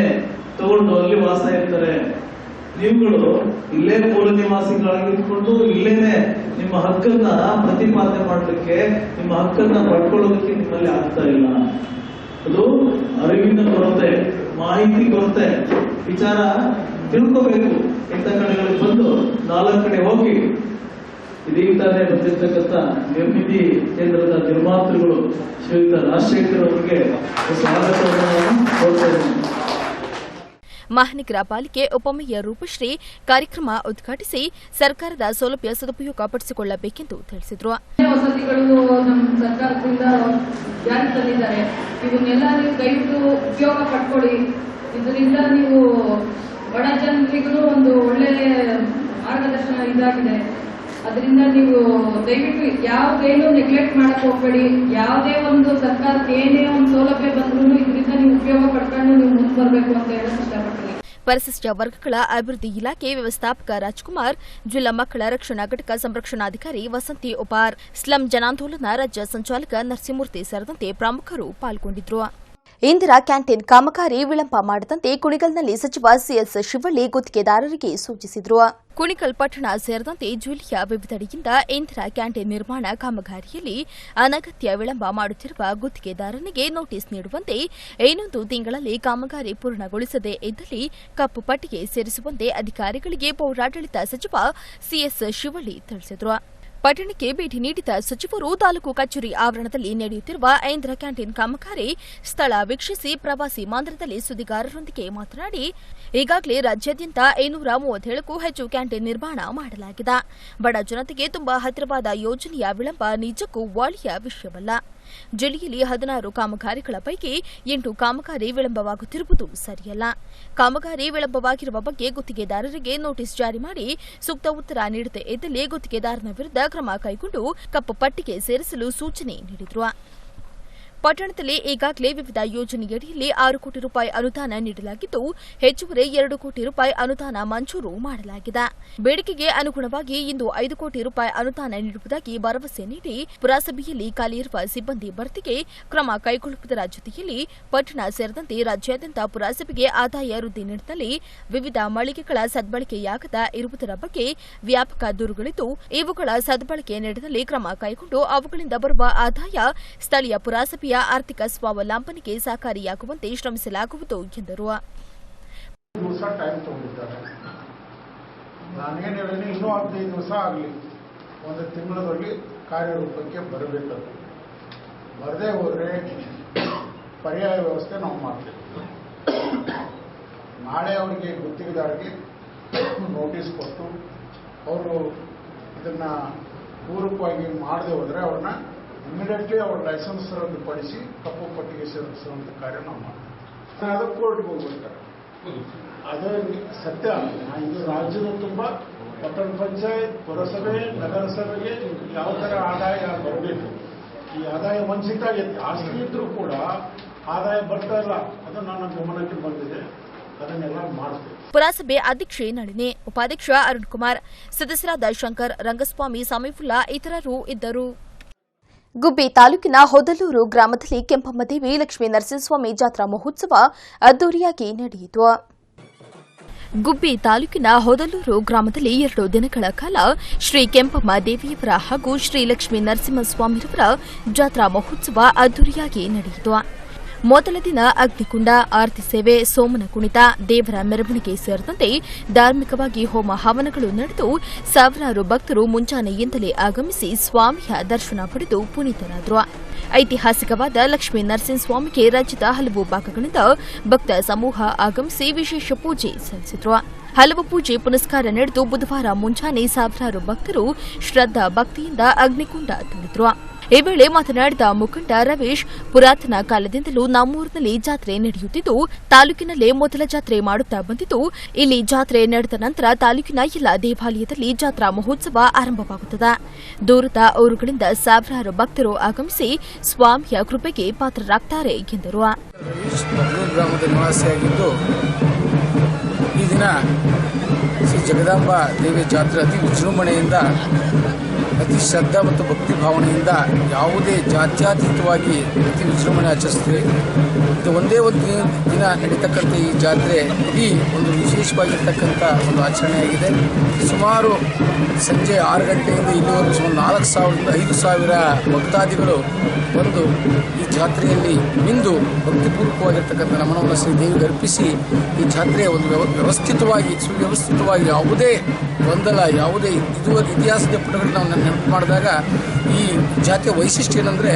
ತಗೊಂಡು ಅಲ್ಲಿ ವಾಸ ಇರ್ತಾರೆ. ನೀವುಗಳು ಇಲ್ಲೇ ಮೂಲ ನಿವಾಸಿಗಳಾಗಿದ್ಕೊಂಡು ಇಲ್ಲೇನೆ ನಿಮ್ಮ ಹಕ್ಕನ್ನ ಪ್ರತಿಪಾದನೆ ಮಾಡಲಿಕ್ಕೆ, ನಿಮ್ಮ ಹಕ್ಕನ್ನ ಪಡ್ಕೊಳ್ಳೋದಕ್ಕೆ ನಿಮ್ಮಲ್ಲಿ ಆಗ್ತಾ ಇಲ್ಲ. ಅದು ಅರಿವಿನ ಕೊರತೆ, ಮಾಹಿತಿ ಕೊರತೆ, ವಿಚಾರ ತಿಳ್ಕೋಬೇಕು. ಇಂಥ ಕಡೆಗಳಿಗೆ ಬಂದು 4 ಕಡೆ ಹೋಗಿ ಇದೀಗ ತಾನೇ ಬಂದಿರ್ತಕ್ಕಂಥ ನಿರ್ಮಿತಿ ಕೇಂದ್ರದ ನಿರ್ಮಾತೃಗಳು ಶ್ರೀಯುತ ರಾಜಶೇಖರ್ ಅವರಿಗೆ ಸ್ವಾಗತವನ್ನು ಕೋರ್ತಾ ಇದ್ದೀನಿ. ಮಹಾನಗರ ಪಾಲಿಕೆ ಉಪಮೇಯರ್ ರೂಪಶ್ರೀ ಕಾರ್ಯಕ್ರಮ ಉದ್ಘಾಟಿಸಿ ಸರ್ಕಾರದ ಸೌಲಭ್ಯ ಸದುಪಯೋಗ ಪಡಿಸಿಕೊಳ್ಳಬೇಕೆಂದು ತಿಳಿಸಿದರು. ವಸತಿಗಳು ನಮ್ಮ ಸರ್ಕಾರದಿಂದ ಜಾರಿ ತಂದಿದ್ದಾರೆ. ಇವನ್ನೆಲ್ಲ ನೀವು ದಯವಿಟ್ಟು ಉಪಯೋಗ ಪಡ್ಕೊಳ್ಳಿ. ಇದರಿಂದ ನೀವು ಬಡ ಜನರಿಗೂ ಒಂದು ಒಳ್ಳೆ ಮಾರ್ಗದರ್ಶನ ಇದಾಗಿದೆ. ಅದರಿಂದ ನೀವು ದಯವಿಟ್ಟು ಯಾವುದೇನು ನೆಗ್ಲೆಕ್ಟ್ ಮಾಡಕ್ ಹೋಗ್ಬೇಡಿ. ಯಾವುದೇ ಒಂದು ಸರ್ಕಾರಕ್ಕೆ ಏನೇ ಒಂದು ಸೌಲಭ್ಯ ಬಂದ್ರೂ ಇದರಿಂದ ನೀವು ಉಪಯೋಗ ಪಡ್ಕೊಂಡು ನೀವು ಮುಂದೆ ಬರಬೇಕು ಅಂತ ಹೇಳಕ್ ಇಷ್ಟಪಡ್ತೀನಿ. ಪರಿಶಿಷ್ಟ ವರ್ಗಗಳ ಅಭಿವೃದ್ಧಿ ಇಲಾಖೆ ವ್ಯವಸ್ಥಾಪಕ ರಾಜ್ಕುಮಾರ್, ಜಿಲ್ಲಾ ಮಕ್ಕಳ ರಕ್ಷಣಾ ಘಟಕ ಸಂರಕ್ಷಣಾಧಿಕಾರಿ ವಸಂತಿ ಉಪಾರ್, ಸ್ಲಂ ಜನಾಂದೋಲನ ರಾಜ್ಯ ಸಂಚಾಲಕ ನರಸಿಂಹಮೂರ್ತಿ ಸೇರಿದಂತೆ ಪ್ರಮುಖರು ಪಾಲ್ಗೊಂಡಿದ್ದರು. ಇಂದಿರಾ ಕ್ಯಾಂಟೀನ್ ಕಾಮಗಾರಿ ವಿಳಂಬ ಮಾಡದಂತೆ ಕುಣಿಗಲ್ನಲ್ಲಿ ಸಚಿವ ಸಿಎಸ್ ಶಿವಳ್ಳಿ ಗುತ್ತಿಗೆದಾರರಿಗೆ ಸೂಚಿಸಿದರು. ಕುಣಿಗಲ್ ಪಟ್ಟಣ ಸೇರಿದಂತೆ ಜಿಲ್ಲೆಯ ವಿವಿಧೆಡೆಯಿಂದ ಇಂದಿರಾ ಕ್ಯಾಂಟೀನ್ ನಿರ್ಮಾಣ ಕಾಮಗಾರಿಯಲ್ಲಿ ಅನಗತ್ಯ ವಿಳಂಬ ಮಾಡುತ್ತಿರುವ ಗುತ್ತಿಗೆದಾರನಿಗೆ ನೋಟಿಸ್ ನೀಡುವಂತೆ, 1 ತಿಂಗಳಲ್ಲಿ ಕಾಮಗಾರಿ ಪೂರ್ಣಗೊಳಿಸದೇ ಇದ್ದಲ್ಲಿ ಕಪ್ಪು ಪಟ್ಟಿಗೆ ಸೇರಿಸುವಂತೆ ಅಧಿಕಾರಿಗಳಿಗೆ ಪೌರಾಡಳಿತ ಸಚಿವ ಸಿಎಸ್ ಶಿವಳ್ಳಿ ತಿಳಿಸಿದರು. ಪಟ್ಟಣಕ್ಕೆ ಭೇಟಿ ನೀಡಿದ ಸಚಿವರು ತಾಲೂಕು ಕಚೇರಿ ಆವರಣದಲ್ಲಿ ನಡೆಯುತ್ತಿರುವ ಇಂದಿರಾ ಕ್ಯಾಂಟೀನ್ ಕಾಮಗಾರಿ ಸ್ಥಳ ವೀಕ್ಷಿಸಿ ಪ್ರವಾಸಿ ಮಂದಿರದಲ್ಲಿ ಸುದ್ದಿಗಾರರೊಂದಿಗೆ ಮಾತನಾಡಿ, ಈಗಾಗಲೇ ರಾಜ್ಯಾದ್ಯಂತ 237ಕ್ಕೂ ಹೆಚ್ಚು ಕ್ಯಾಂಟೀನ್ ನಿರ್ಮಾಣ ಮಾಡಲಾಗಿದೆ. ಬಡ ಜನತೆಗೆ ತುಂಬಾ ಹತ್ತಿರವಾದ ಯೋಜನೆಯ ವಿಳಂಬ ನಿಜಕ್ಕೂ ಒಳ್ಳೆಯ ವಿಷಯವಲ್ಲ. ಜಿಲ್ಲೆಯಲ್ಲಿ 16 ಕಾಮಗಾರಿಗಳ ಪೈಕಿ 8 ಕಾಮಗಾರಿ ವಿಳಂಬವಾಗುತ್ತಿರುವುದು ಸರಿಯಲ್ಲ. ಕಾಮಗಾರಿ ವಿಳಂಬವಾಗಿರುವ ಬಗ್ಗೆ ಗುತ್ತಿಗೆದಾರರಿಗೆ ನೋಟಿಸ್ ಜಾರಿ ಮಾಡಿ ಸೂಕ್ತ ಉತ್ತರ ನೀಡದೇ ಇದ್ದಲ್ಲಿ ಗುತ್ತಿಗೆದಾರನ ವಿರುದ್ಧ ಕ್ರಮ ಕೈಗೊಂಡು ಕಪ್ಪು ಪಟ್ಟಿಗೆ ಸೇರಿಸಲು ಸೂಚನೆ ನೀಡಿದರು. ಪಟ್ಟಣದಲ್ಲಿ ಈಗಾಗಲೇ ವಿವಿಧ ಯೋಜನೆಯಡಿಯಲ್ಲಿ 6 ಕೋಟಿ ರೂಪಾಯಿ ಅನುದಾನ ನೀಡಲಾಗಿದ್ದು, ಹೆಚ್ಚುವರಿ 2 ಕೋಟಿ ರೂಪಾಯಿ ಅನುದಾನ ಮಂಜೂರು ಮಾಡಲಾಗಿದೆ. ಬೇಡಿಕೆಗೆ ಅನುಗುಣವಾಗಿ ಇಂದು 5 ಕೋಟಿ ರೂಪಾಯಿ ಅನುದಾನ ನೀಡುವುದಾಗಿ ಭರವಸೆ ನೀಡಿ ಪುರಸಭೆಯಲ್ಲಿ ಖಾಲಿಯಿರುವ ಸಿಬ್ಬಂದಿ ಭರ್ತಿಗೆ ಕ್ರಮ ಕೈಗೊಳ್ಳುವುದರ ಜೊತೆಯಲ್ಲಿ ಪಟ್ಟಣ ಸೇರಿದಂತೆ ರಾಜ್ಯಾದ್ಯಂತ ಪುರಸಭೆಗೆ ಆದಾಯ ವೃದ್ಧಿ ನಿಟ್ಟಿನಲ್ಲಿ ವಿವಿಧ ಮಳಿಗೆಗಳ ಸದ್ಬಳಕೆಯಾಗದ ಇರುವುದರ ಬಗ್ಗೆ ವ್ಯಾಪಕ ದೂರುಗಳಿದ್ದು, ಇವುಗಳ ಸದ್ಬಳಕೆ ನಿಟ್ಟಿನಲ್ಲಿ ಕ್ರಮ ಕೈಗೊಂಡು ಅವುಗಳಿಂದ ಬರುವ ಆದಾಯ ಸ್ಥಳೀಯ ಪುರಸಭೆಯ ಆರ್ಥಿಕ ಸ್ವಾವಲಂಬನೆಗೆ ಸಹಕಾರಿಯಾಗುವಂತೆ ಶ್ರಮಿಸಲಾಗುವುದು ಎಂದರು. ನಾನೇನು ಹೇಳಿದ್ರೆ ಇನ್ನೂ 15 ದಿವಸ ಆಗಲಿ, 1 ತಿಂಗಳಲ್ಲಿ ಕಾರ್ಯರೂಪಕ್ಕೆ ಬರಬೇಕದು. ಬರದೇ ಹೋದರೆ ಪರ್ಯಾಯ ವ್ಯವಸ್ಥೆ ನಾವು ಮಾಡ್ತೇವೆ. ನಾಳೆ ಅವರಿಗೆ ಗುತ್ತಿಗೆದಾರರಿಗೆ ನೋಟಿಸ್ ಕೊಟ್ಟು ಅವರು ಇದನ್ನ ಪೂರಕವಾಗಿ ಮಾಡದೆ ಹೋದರೆ ಅವ್ರನ್ನ ಇಮಿಡಿಯೇಟ್ಲಿ ಅವ್ರ ಲೈಸೆನ್ಸ್ ರದ್ದುಪಡಿಸಿ ಕಪ್ಪು ಪಟ್ಟಿಗೆ ಸೇರಿಸುವಂತ ಕಾರ್ಯ ನಾವು ಮಾಡ್ತೀವಿ. ಅದು ಕೋರ್ಟ್ಗೆ ಹೋಗ್ಬೇಕಾರೆ ಅದೇ ಸತ್ಯ. ಇದು ರಾಜ್ಯದ ತುಂಬಾ ಪಟ್ಟಣ ಪಂಚಾಯತ್, ಪುರಸಭೆ, ನಗರಸಭೆಗೆ ಯಾವ ತರ ಆದಾಯ ಬರಬೇಕು, ಈ ಆದಾಯ ವಂಚಿತ ಆಗೈತೆ. ಆಸ್ತಿ ಇದ್ರೂ ಕೂಡ ಆದಾಯ ಬರ್ತಾ ಇಲ್ಲ, ಅದು ನನ್ನ ಗಮನಕ್ಕೆ ಬಂದಿದೆ. ಅದನ್ನೆಲ್ಲ ಮಾಡ್ತೇವೆ. ಪುರಸಭೆ ಅಧ್ಯಕ್ಷೆ ನಳಿನಿ, ಉಪಾಧ್ಯಕ್ಷ ಅರುಣ್ ಕುಮಾರ್, ಸದಸ್ಯರಾದ ಶಂಕರ್, ರಂಗಸ್ವಾಮಿ, ಸಮೀಫುಲ್ಲಾ ಇತರರು ಇದ್ದರು. ಗುಬ್ಬಿ ತಾಲೂಕಿನ ಹೊದಲೂರು ಗ್ರಾಮದಲ್ಲಿ ಕೆಂಪಮ್ಮ ದೇವಿ ಲಕ್ಷ್ಮೀ ನರಸಿಂಹಸ್ವಾಮಿ ಜಾತ್ರಾ ಮಹೋತ್ಸವ ಅದ್ದೂರಿಯಾಗಿ ನಡೆಯಿತು. ಗುಬ್ಬಿ ತಾಲೂಕಿನ ಹೊದಲೂರು ಗ್ರಾಮದಲ್ಲಿ 2 ದಿನಗಳ ಕಾಲ ಶ್ರೀ ಕೆಂಪಮ್ಮ ದೇವಿಯವರ ಹಾಗೂ ಶ್ರೀ ಲಕ್ಷ್ಮೀ ನರಸಿಂಹಸ್ವಾಮಿರವರ ಜಾತ್ರಾ ಮಹೋತ್ಸವ ಅದ್ದೂರಿಯಾಗಿ ನಡೆಯಿತು. ಮೊದಲ ದಿನ ಅಗ್ನಿಕುಂಡ, ಆರತಿ ಸೇವೆ, ಸೋಮನ ಕುಣಿತ, ದೇವರ ಮೆರವಣಿಗೆ ಸೇರಿದಂತೆ ಧಾರ್ಮಿಕವಾಗಿ ಹೋಮ ಹವನಗಳು ನಡೆದು ಸಾವಿರಾರು ಭಕ್ತರು ಮುಂಜಾನೆಯಿಂದಲೇ ಆಗಮಿಸಿ ಸ್ವಾಮಿಯ ದರ್ಶನ ಪಡೆದು ಪುನೀತರಾದರು. ಐತಿಹಾಸಿಕವಾದ ಲಕ್ಷ್ಮೀ ನರಸಿಂಹಸ್ವಾಮಿಗೆ ರಾಜ್ಯದ ಹಲವು ಭಾಗಗಳಿಂದ ಭಕ್ತ ಸಮೂಹ ಆಗಮಿಸಿ ವಿಶೇಷ ಪೂಜೆ ಸಲ್ಲಿಸಿದರು. ಹಲವು ಪೂಜೆ ಪುನಸ್ಕಾರ ನಡೆದು ಬುಧವಾರ ಮುಂಜಾನೆ ಸಾವಿರಾರು ಭಕ್ತರು ಶ್ರದ್ಧಾ ಭಕ್ತಿಯಿಂದ ಅಗ್ನಿಕುಂಡ ತುಂಬಿದ್ರು. ಈ ವೇಳೆ ಮಾತನಾಡಿದ ಮುಖಂಡ ರವೀಶ್, ಪುರಾತನ ಕಾಲದಿಂದಲೂ ನಮ್ಮೂರಿನಲ್ಲಿ ಜಾತ್ರೆ ನಡೆಯುತ್ತಿದ್ದು, ತಾಲೂಕಿನಲ್ಲೇ ಮೊದಲ ಜಾತ್ರೆ ಮಾಡುತ್ತಾ ಬಂದಿದ್ದು, ಇಲ್ಲಿ ಜಾತ್ರೆ ನಡೆದ ನಂತರ ತಾಲೂಕಿನ ಎಲ್ಲ ದೇವಾಲಯದಲ್ಲಿ ಜಾತ್ರಾ ಮಹೋತ್ಸವ ಆರಂಭವಾಗುತ್ತದೆ. ದೂರದ ಊರುಗಳಿಂದ ಸಾವಿರಾರು ಭಕ್ತರು ಆಗಮಿಸಿ ಸ್ವಾಮಿಯ ಕೃಪೆಗೆ ಪಾತ್ರರಾಗ್ತಾರೆ ಎಂದರು. ಗ್ರಾಮದ ನಿವಾಸಿಯಾಗಿದ್ದು ಈ ದಿನ ಶ್ರೀ ಜಗದಾಂಬಾ ದೇವಿ ಜಾತ್ರೆ ಅತಿ ವಿಜೃಂಭಣೆಯಿಂದ, ಅತಿ ಶ್ರದ್ಧಾ ಮತ್ತು ಭಕ್ತಿ ಭಾವನೆಯಿಂದ ಯಾವುದೇ ಜಾತ್ಯತೀತವಾಗಿ ಅತಿ ವಿಜೃಂಭಣೆ ಆಚರಿಸ್ತೀವಿ. ಇದು ಒಂದೇ ಒಂದು ದಿನ ನಡೀತಕ್ಕಂಥ ಈ ಜಾತ್ರೆ ಇಡೀ ಒಂದು ವಿಶೇಷವಾಗಿರ್ತಕ್ಕಂಥ ಒಂದು ಆಚರಣೆಯಾಗಿದೆ. ಸುಮಾರು ಸಂಜೆ 6 ಗಂಟೆಯಿಂದ ಇಲ್ಲಿವರೆಗೂ ಸುಮಾರು 4,000ರಿಂದ 5,000 ಭಕ್ತಾದಿಗಳು ಬಂದು ಈ ಜಾತ್ರೆಯಲ್ಲಿ ಮಿಂದು ಭಕ್ತಿಪೂರ್ವಕವಾಗಿರ್ತಕ್ಕಂಥ ನಮನವನ್ನು ಶ್ರೀ ದೇವಿಗೆ ಅರ್ಪಿಸಿ ಈ ಜಾತ್ರೆಯ ಒಂದು ವ್ಯವಸ್ಥಿತವಾಗಿ ಸುವ್ಯವಸ್ಥಿತವಾಗಿ ಯಾವುದೇ ಗೊಂದಲ, ಯಾವುದೇ ಇತಿಹಾಸದ ಪುಟಗಳನ್ನ ನಾವು ನೆನಪು ಮಾಡಿದಾಗ ಈ ಜಾತ್ರೆಯ ವೈಶಿಷ್ಟ್ಯ ಏನಂದರೆ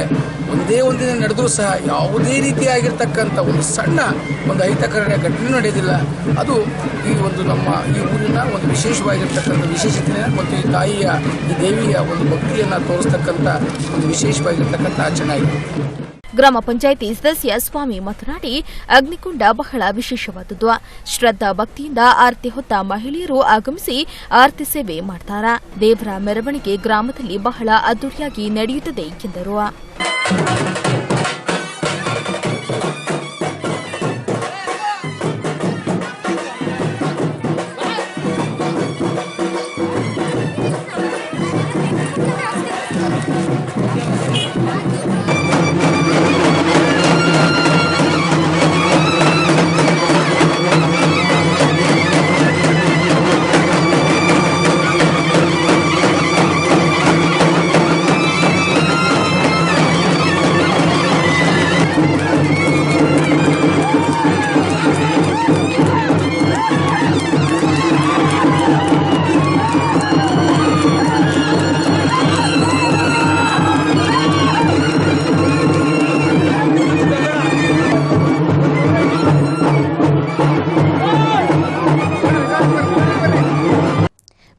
ಒಂದೇ ಒಂದಿನ ನಡೆದರೂ ಸಹ ಯಾವುದೇ ರೀತಿಯಾಗಿರ್ತಕ್ಕಂಥ ಒಂದು ಸಣ್ಣ ಒಂದು ಅಹಿತಕರ ಘಟನೆ ನಡೆಯೋದಿಲ್ಲ. ಅದು ಈ ಒಂದು ನಮ್ಮ ಈ ಊರಿನ ಒಂದು ವಿಶೇಷವಾಗಿರ್ತಕ್ಕಂಥ ವಿಶೇಷತೆ ಮತ್ತು ಈ ತಾಯಿಯ ಈ ದೇವಿಯ ಒಂದು ಭಕ್ತಿಯನ್ನು ತೋರಿಸ್ತಕ್ಕಂಥ ಒಂದು ವಿಶೇಷವಾಗಿರ್ತಕ್ಕಂಥ ಆಚರಣೆ ಆಗಿದೆ. ಗ್ರಾಮ ಪಂಚಾಯಿತಿ ಸದಸ್ಯ ಸ್ವಾಮಿ ಮಾತನಾಡಿ, ಅಗ್ನಿಕುಂಡ ಬಹಳ ವಿಶೇಷವಾದದ್ದು. ಶ್ರದ್ಧಾ ಭಕ್ತಿಯಿಂದ ಆರತಿ ಹೊತ್ತ ಮಹಿಳೆಯರು ಆಗಮಿಸಿ ಆರತಿ ಸೇವೆ ಮಾಡ್ತಾರೆ. ದೇವರ ಮೆರವಣಿಗೆ ಗ್ರಾಮದಲ್ಲಿ ಬಹಳ ಅದ್ದೂರಿಯಾಗಿ ನಡೆಯುತ್ತದೆ ಎಂದರು.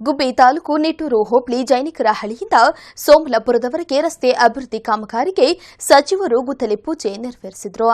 ಗುಬ್ಬಿ ತಾಲೂಕು ನಿಟ್ಟೂರು ಹೋಬಳಿ ಜೈನಿಕರ ಹಳ್ಳಿಯಿಂದ ಸೋಮಲಾಪುರದವರೆಗೆ ರಸ್ತೆ ಅಭಿವೃದ್ಧಿ ಕಾಮಗಾರಿಗೆ ಸಚಿವರು ಗುದ್ದಲಿ ಪೂಜೆ ನೆರವೇರಿಸಿದರು.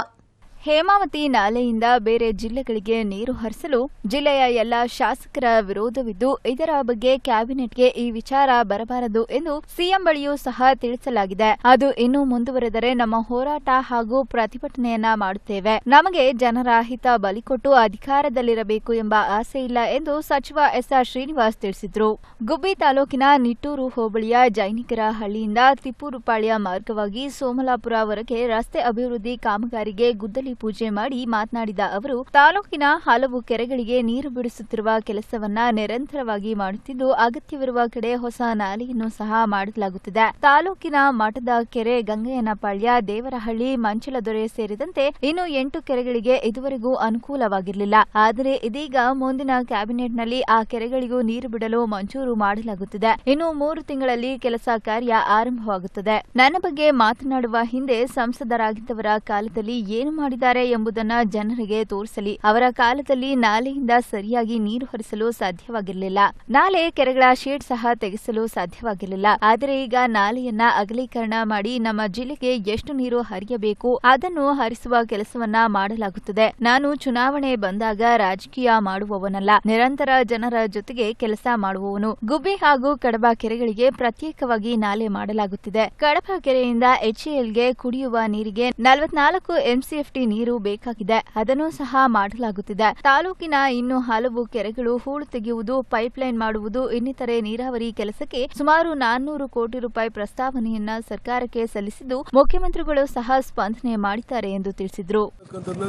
ಹೇಮಾವತಿ ನಾಲೆಯಿಂದ ಬೇರೆ ಜಿಲ್ಲೆಗಳಿಗೆ ನೀರು ಹರಿಸಲು ಜಿಲ್ಲೆಯ ಎಲ್ಲ ಶಾಸಕರ ವಿರೋಧವಿದ್ದು, ಇದರ ಬಗ್ಗೆ ಕ್ಯಾಬಿನೆಟ್ಗೆ ಈ ವಿಚಾರ ಬರಬಾರದು ಎಂದು ಸಿಎಂ ಬಳಿಯೂ ಸಹ ತಿಳಿಸಲಾಗಿದೆ. ಅದು ಇನ್ನೂ ಮುಂದುವರೆದರೆ ನಮ್ಮ ಹೋರಾಟ ಹಾಗೂ ಪ್ರತಿಭಟನೆಯನ್ನ ಮಾಡುತ್ತೇವೆ. ನಮಗೆ ಜನರ ಹಿತ ಬಲಿಕೊಟ್ಟು ಅಧಿಕಾರದಲ್ಲಿರಬೇಕು ಎಂಬ ಆಸೆ ಇಲ್ಲ ಎಂದು ಸಚಿವ ಎಸ್ಆರ್ ಶ್ರೀನಿವಾಸ್ ತಿಳಿಸಿದರು. ಗುಬ್ಬಿ ತಾಲೂಕಿನ ನಿಟ್ಟೂರು ಹೋಬಳಿಯ ಜೈನಿಕರ ಹಳ್ಳಿಯಿಂದ ತಿಪ್ಪೂರುಪಾಳ್ಯ ಮಾರ್ಗವಾಗಿ ಸೋಮಲಾಪುರವರೆಗೆ ರಸ್ತೆ ಅಭಿವೃದ್ಧಿ ಕಾಮಗಾರಿಗೆ ಗುದ್ದಲಿ ಪೂಜೆ ಮಾಡಿ ಮಾತನಾಡಿದ ಅವರು, ತಾಲೂಕಿನ ಹಲವು ಕೆರೆಗಳಿಗೆ ನೀರು ಬಿಡಿಸುತ್ತಿರುವ ಕೆಲಸವನ್ನ ನಿರಂತರವಾಗಿ ಮಾಡುತ್ತಿದ್ದು, ಅಗತ್ಯವಿರುವ ಕಡೆ ಹೊಸ ನಾಲೆಯನ್ನು ಸಹ ಮಾಡಲಾಗುತ್ತಿದೆ. ತಾಲೂಕಿನ ಮಠದ ಕೆರೆ, ಗಂಗಯ್ಯನಪಾಳ್ಯ, ದೇವರಹಳ್ಳಿ, ಮಂಚಲದೊರೆ ಸೇರಿದಂತೆ ಇನ್ನು 8 ಕೆರೆಗಳಿಗೆ ಇದುವರೆಗೂ ಅನುಕೂಲವಾಗಿರಲಿಲ್ಲ. ಆದರೆ ಇದೀಗ ಮುಂದಿನ ಕ್ಯಾಬಿನೆಟ್ನಲ್ಲಿ ಆ ಕೆರೆಗಳಿಗೂ ನೀರು ಬಿಡಲು ಮಂಜೂರು ಮಾಡಲಾಗುತ್ತಿದೆ. ಇನ್ನು 3 ತಿಂಗಳಲ್ಲಿ ಕೆಲಸ ಕಾರ್ಯ ಆರಂಭವಾಗುತ್ತದೆ. ನನ್ನ ಬಗ್ಗೆ ಮಾತನಾಡುವ ಹಿಂದೆ ಸಂಸದರಾಗಿದ್ದವರ ಕಾಲದಲ್ಲಿ ಏನು ಮಾಡಿದ್ದಾರೆ ಎಂಬುದನ್ನು ಜನರಿಗೆ ತೋರಿಸಲಿ. ಅವರ ಕಾಲದಲ್ಲಿ ನಾಲೆಯಿಂದ ಸರಿಯಾಗಿ ನೀರು ಹರಿಸಲು ಸಾಧ್ಯವಾಗಿರಲಿಲ್ಲ. ನಾಲೆ ಕೆರೆಗಳ ಶೇಡ್ ಸಹ ತೆಗೆಸಲು ಸಾಧ್ಯವಾಗಿರಲಿಲ್ಲ. ಆದರೆ ಈಗ ನಾಲೆಯನ್ನ ಅಗಲೀಕರಣ ಮಾಡಿ ನಮ್ಮ ಜಿಲ್ಲೆಗೆ ಎಷ್ಟು ನೀರು ಹರಿಯಬೇಕು ಅದನ್ನು ಹರಿಸುವ ಕೆಲಸವನ್ನ ಮಾಡಲಾಗುತ್ತದೆ. ನಾನು ಚುನಾವಣೆ ಬಂದಾಗ ರಾಜಕೀಯ ಮಾಡುವವನಲ್ಲ, ನಿರಂತರ ಜನರ ಜೊತೆಗೆ ಕೆಲಸ ಮಾಡುವವನು. ಗುಬ್ಬಿ ಹಾಗೂ ಕಡಬ ಕೆರೆಗಳಿಗೆ ಪ್ರತ್ಯೇಕವಾಗಿ ನಾಲೆ ಮಾಡಲಾಗುತ್ತಿದೆ. ಕಡಬ ಕೆರೆಯಿಂದ ಎಚ್ಎಎಲ್ಗೆ ಕುಡಿಯುವ ನೀರಿಗೆ 44 ಎಂಸಿಎಫ್ಟಿ ನೀರು ಬೇಕಾಗಿದೆ. ಅದನ್ನು ಸಹ ಮಾಡಲಾಗುತ್ತಿದೆ. ತಾಲೂಕಿನ ಇನ್ನು ಹಲವು ಕೆರೆಗಳು ಹೂಳು ತೆಗೆಯುವುದು, ಪೈಪ್ಲೈನ್ ಮಾಡುವುದು, ಇನ್ನಿತರೆ ನೀರಾವರಿ ಕೆಲಸಕ್ಕೆ ಸುಮಾರು 400 ಕೋಟಿ ರೂಪಾಯಿ ಪ್ರಸ್ತಾವನೆಯನ್ನ ಸರ್ಕಾರಕ್ಕೆ ಸಲ್ಲಿಸಿದ್ದು, ಮುಖ್ಯಮಂತ್ರಿಗಳು ಸಹ ಸ್ಪಂದನೆ ಮಾಡಿದ್ದಾರೆ ಎಂದು ತಿಳಿಸಿದರು.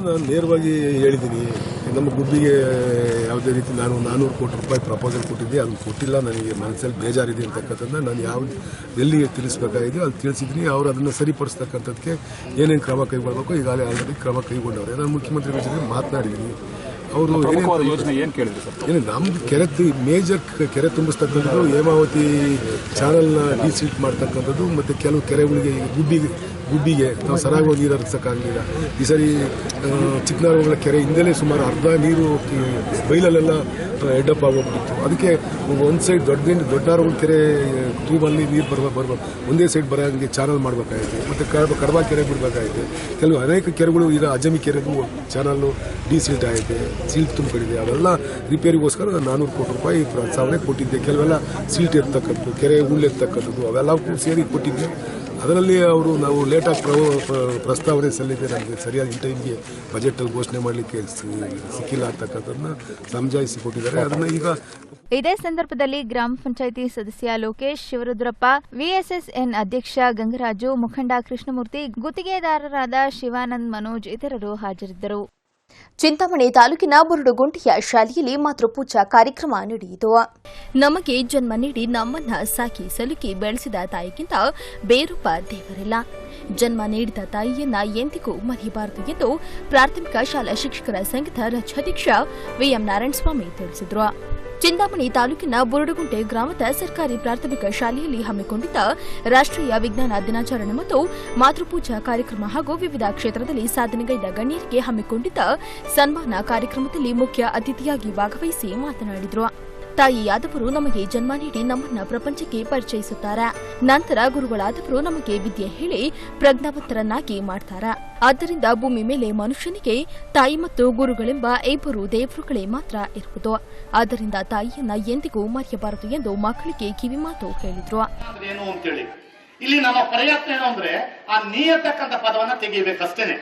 ನಾನು ನೇರವಾಗಿ ಹೇಳಿದ್ದೀನಿ, ನಮ್ಮ ಗುಬ್ಬಿಗೆ ಯಾವುದೇ ರೀತಿ ನಾನು 400 ಕೋಟಿ ರೂಪಾಯಿ ಪ್ರಪೋಸಲ್ ಕೊಟ್ಟಿದ್ದೆ, ಅದು ಕೊಟ್ಟಿಲ್ಲ. ನನಗೆ ಮನಸ್ಸಲ್ಲಿ ಬೇಜಾರಿದೆ ಅಂತಕ್ಕಂಥದ್ದನ್ನ ನಾನು ಎಲ್ಲಿಗೆ ತಿಳಿಸಬೇಕಾಗಿದೆ ಅಲ್ಲಿ ತಿಳಿಸಿದ್ದೀನಿ. ಅವರು ಅದನ್ನು ಸರಿಪಡಿಸ್ತಕ್ಕಂಥದ್ದಕ್ಕೆ ಏನೇನು ಕ್ರಮ ಕೈಗೊಳ್ಳಬೇಕು ಈಗಾಗಲೇ ಆಲ್ರೆಡಿ ಕ್ರಮ ಕೈಗೊಂಡವ್ರೆ. ನಾನು ಮುಖ್ಯಮಂತ್ರಿಗಳ ಜೊತೆ ಮಾತನಾಡಿದ್ದೀನಿ. ಅವರು ಏನು ನಮ್ದು ಕೆರೆ ಮೇಜರ್ ಕೆರೆ ತುಂಬಿಸ್ತಕ್ಕಂಥದ್ದು, ಹೇಮಾವತಿ ಚಾನಲ್ನ ಡಿಸಿಲ್ಟ್ ಮಾಡ್ತಕ್ಕಂಥದ್ದು, ಮತ್ತು ಕೆಲವು ಕೆರೆಗಳಿಗೆ ಗುಬ್ಬಿಗೆ ನಾವು ಸರಾಗವಾಗಿ ನೀರು ಹರಿಸೋಕ್ಕಾಗಲಿಲ್ಲ. ಈ ಸರಿ ಚಿಕ್ಕನಾರಗಳ ಕೆರೆ ಹಿಂದೆಲೇ ಸುಮಾರು ಅರ್ಧ ನೀರು ಬೈಲಲ್ಲೆಲ್ಲ ಹೆಡ್ಡಪ್ ಆಗೋಗ್ಬಿಟ್ಟಿತ್ತು. ಅದಕ್ಕೆ ಒಂದು ಸೈಡ್ ದೊಡ್ಡನಾರಗಳ ಕೆರೆ ಟ್ಯೂಬಲ್ಲಿ ನೀರು ಬರ್ಬೇಕು, ಒಂದೇ ಸೈಡ್ ಬರೋಂಗೆ ಚಾನಲ್ ಮಾಡಬೇಕಾಗಿದೆ. ಮತ್ತು ಕಡಬ ಕೆರೆ ಬಿಡಬೇಕಾಗಿದೆ. ಕೆಲವು ಅನೇಕ ಕೆರೆಗಳು ಈಗ ಅಜಮಿ ಕೆರೆಗೂ ಚಾನಲ್ಲು ಡಿಸಿಲ್ಟ್ ಆಗಿದೆ, ಸೀಲ್ಟ್ ತುಂಬಿಕೊಂಡಿದೆ. ಅವೆಲ್ಲ ರಿಪೇರಿಗೋಸ್ಕರ 400 ಕೋಟಿ ರೂಪಾಯಿ ಪ್ರಸ್ತಾವನೆ ಕೊಟ್ಟಿದ್ದೆ. ಕೆಲವೆಲ್ಲ ಸೀಲ್ಟ್ ಎತ್ತಕ್ಕಂಥದ್ದು, ಕೆರೆ ಹುಲ್ಲು ಎತ್ತಕ್ಕಂಥದ್ದು ಅವೆಲ್ಲವೂ ಸೇರಿ ಕೊಟ್ಟಿದ್ದೆ. ಅದರಲ್ಲಿ ಅವರು ನಾವು ಲೇಟಾಗಿ ಪ್ರಸ್ತಾವನೆ ಸಲ್ಲಿದೆ, ನಮಗೆ ಸರಿಯಾದ ಟೈಮ್ಗೆ ಬಜೆಟಲ್ಲಿ ಘೋಷಣೆ ಮಾಡಲಿಕ್ಕೆ ಸಿಕ್ಕಿಲ್ಲ ಅಂತಕ್ಕಂಥದ್ದನ್ನ ಸಮಜಾಯಿಸಿ ಕೊಟ್ಟಿದ್ದಾರೆ. ಅದನ್ನು ಈಗ ಇದೇ ಸಂದರ್ಭದಲ್ಲಿ ಗ್ರಾಮ ಪಂಚಾಯಿತಿ ಸದಸ್ಯ ಲೋಕೇಶ್, ಶಿವರುದ್ರಪ್ಪ, ವಿಎಸ್ಎಸ್ಎನ್ ಅಧ್ಯಕ್ಷ ಗಂಗರಾಜು, ಮುಖಂಡ ಕೃಷ್ಣಮೂರ್ತಿ, ಗುತ್ತಿಗೆದಾರರಾದ ಶಿವಾನಂದ್, ಮನೋಜ್ ಇತರರು ಹಾಜರಿದ್ದರು. ಚಿಂತಾಮಣಿ ತಾಲೂಕಿನ ಬುರುಡುಗುಂಟೆಯ ಶಾಲೆಯಲ್ಲಿ ಮಾತೃಪೂಜಾ ಕಾರ್ಯಕ್ರಮ ನಡೆಯಿತು. ನಮಗೆ ಜನ್ಮ ನೀಡಿ ನಮ್ಮನ್ನ ಸಾಕಿ ಸಲುಕಿ ಬೆಳೆಸಿದ ತಾಯಿಗಿಂತ ಬೇರೊಬ್ಬ ದೇವರಿಲ್ಲ. ಜನ್ಮ ನೀಡಿದ ತಾಯಿಯನ್ನ ಎಂದಿಗೂ ಮರೆಯಬಾರದು ಎಂದು ಪ್ರಾಥಮಿಕ ಶಾಲಾ ಶಿಕ್ಷಕರ ಸಂಘದ ರಾಜ್ಯಾಧ್ಯಕ್ಷ ವಿಎಂ ನಾರಾಯಣಸ್ವಾಮಿ ತಿಳಿಸಿದರು. ಚಿಂತಾಮಣಿ ತಾಲೂಕಿನ ಬುರುಡುಗುಂಟೆ ಗ್ರಾಮದ ಸರ್ಕಾರಿ ಪ್ರಾಥಮಿಕ ಶಾಲೆಯಲ್ಲಿ ಹಮ್ಮಿಕೊಂಡಿದ್ದ ರಾಷ್ಟ್ರೀಯ ವಿಜ್ಞಾನ ದಿನಾಚರಣೆ ಮತ್ತು ಮಾತೃಪೂಜಾ ಕಾರ್ಯಕ್ರಮ ಹಾಗೂ ವಿವಿಧ ಕ್ಷೇತ್ರದಲ್ಲಿ ಸಾಧನೆಗೈದ ಗಣ್ಯರಿಗೆ ಹಮ್ಮಿಕೊಂಡಿದ್ದ ಸನ್ಮಾನ ಕಾರ್ಯಕ್ರಮದಲ್ಲಿ ಮುಖ್ಯ ಅತಿಥಿಯಾಗಿ ಭಾಗವಹಿಸಿ ಮಾತನಾಡಿದರು. ತಾಯಿಯಾದವರು ನಮಗೆ ಜನ್ಮ ನೀಡಿ ನಮ್ಮನ್ನ ಪ್ರಪಂಚಕ್ಕೆ ಪರಿಚಯಿಸುತ್ತಾರೆ. ನಂತರ ಗುರುಗಳಾದವರು ನಮಗೆ ವಿದ್ಯೆ ಹೇಳಿ ಪ್ರಜ್ಞಾವಂತರನ್ನಾಗಿ ಮಾಡ್ತಾರೆ. ಆದ್ದರಿಂದ ಭೂಮಿ ಮೇಲೆ ಮನುಷ್ಯನಿಗೆ ತಾಯಿ ಮತ್ತು ಗುರುಗಳೆಂಬ ಇಬ್ಬರು ದೇವರುಗಳೇ ಮಾತ್ರ ಇರುವುದು. ಆದ್ದರಿಂದ ತಾಯಿಯನ್ನ ಎಂದಿಗೂ ಮರೆಯಬಾರದು ಎಂದು ಮಕ್ಕಳಿಗೆ ಕಿವಿಮಾತು ಹೇಳಿದ್ರು. ಇಲ್ಲಿ ನಮ್ಮ ಪ್ರಯತ್ನ ಏನು ಅಂದ್ರೆ ಆ ನೀ ಅಂತಕ್ಕಂಥ ಪದವನ್ನ ತೆಗಿಬೇಕಷ್ಟೇನೆ.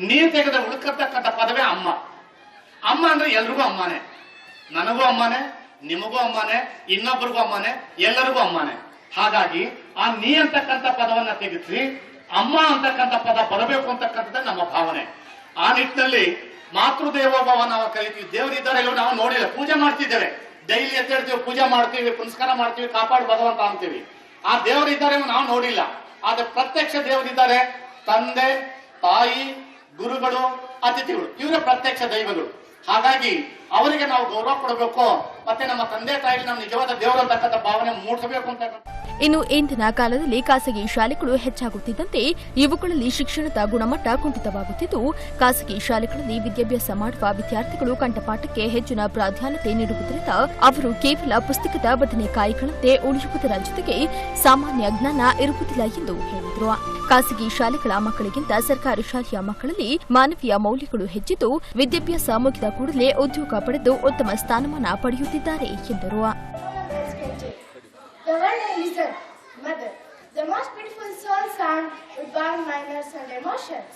ನೀ ತೆಗೆದ ಉಳ್ಕತಕ್ಕಂಥ ಪದವೇ ಅಮ್ಮ. ಅಮ್ಮ ಅಂದ್ರೆ ಎಲ್ರಿಗೂ ಅಮ್ಮನೇ, ನನಗೂ ಅಮ್ಮನೇ, ನಿಮಗೂ ಅಮ್ಮನೇ, ಇನ್ನೊಬ್ಬರಿಗೂ ಅಮ್ಮನೇ, ಎಲ್ಲರಿಗೂ ಅಮ್ಮನೇ. ಹಾಗಾಗಿ ಆ ನೀ ಅಂತಕ್ಕಂಥ ಪದವನ್ನ ತೆಗೆಸಿ ಅಮ್ಮ ಅಂತಕ್ಕಂಥ ಪದ ಬರಬೇಕು ಅಂತಕ್ಕಂಥದ್ದೇ ನಮ್ಮ ಭಾವನೆ. ಆ ನಿಟ್ಟಿನಲ್ಲಿ ಮಾತೃದೇವೋಭವ ನಾವು ಕರಿತೀವಿ. ದೇವರಿದ್ದಾರೆ ನಾವು ನೋಡಿಲ್ಲ, ಪೂಜೆ ಮಾಡ್ತಿದ್ದೇವೆ, ಡೈಲಿ ಎದ್ದೇಳ್ತೀವಿ, ಪೂಜೆ ಮಾಡ್ತೀವಿ, ಪುನಸ್ಕಾರ ಮಾಡ್ತೀವಿ, ಕಾಪಾಡು ಭಗವಂತ ಅಂತೀವಿ. ಆ ದೇವರಿದ್ದಾರೆ ನಾವು ನೋಡಿಲ್ಲ. ಆದ್ರೆ ಪ್ರತ್ಯಕ್ಷ ದೇವರಿದ್ದಾರೆ. ತಂದೆ, ತಾಯಿ, ಗುರುಗಳು, ಅತಿಥಿಗಳು ಇವರೇ ಪ್ರತ್ಯಕ್ಷ ದೈವಗಳು. ಹಾಗಾಗಿ ಅವರಿಗೆ ನಾವು ಗೌರವ ಕೊಡಬೇಕು. ಮತ್ತೆ ನಮ್ಮ ತಂದೆ ತಾಯಿಗೆ ನಾವು ನಿಜವಾದ ದೇವರು ಅಂತಕ್ಕಂಥ ಭಾವನೆ ಮೂಡಿಸಬೇಕು ಅಂತ. ಇನ್ನು ಇಂದಿನ ಕಾಲದಲ್ಲಿ ಖಾಸಗಿ ಶಾಲೆಗಳು ಹೆಚ್ಚಾಗುತ್ತಿದ್ದಂತೆ ಇವುಗಳಲ್ಲಿ ಶಿಕ್ಷಣದ ಗುಣಮಟ್ಟ ಕುಂಠಿತವಾಗುತ್ತಿದ್ದು, ಖಾಸಗಿ ಶಾಲೆಗಳಲ್ಲಿ ವಿದ್ಯಾಭ್ಯಾಸ ಮಾಡುವ ವಿದ್ಯಾರ್ಥಿಗಳು ಕಂಠಪಾಠಕ್ಕೆ ಹೆಚ್ಚಿನ ಪ್ರಾಧಾನ್ಯತೆ ನೀಡುವುದರಿಂದ ಅವರು ಕೇವಲ ಪುಸ್ತಕದ ಬದನೆಕಾಯಿಗಳಂತೆ ಉಳಿಯುವುದರ ಜೊತೆಗೆ ಸಾಮಾನ್ಯ ಜ್ಞಾನ ಇರುವುದಿಲ್ಲ ಎಂದು ಹೇಳಿದರು. ಖಾಸಗಿ ಶಾಲೆಗಳ ಮಕ್ಕಳಿಗಿಂತ ಸರ್ಕಾರಿ ಶಾಲೆಯ ಮಕ್ಕಳಲ್ಲಿ ಮಾನವೀಯ ಮೌಲ್ಯಗಳು ಹೆಚ್ಚಿದ್ದು, ವಿದ್ಯಾಭ್ಯಾಸ ಮುಗಿದ ಕೂಡಲೇ ಉದ್ಯೋಗ ಪಡೆದು ಉತ್ತಮ ಸ್ಥಾನಮಾನ ಪಡೆಯುತ್ತಿದ್ದಾರೆ ಎಂದರು. The world I listen, mother, the most beautiful soul sound with bound manners and emotions.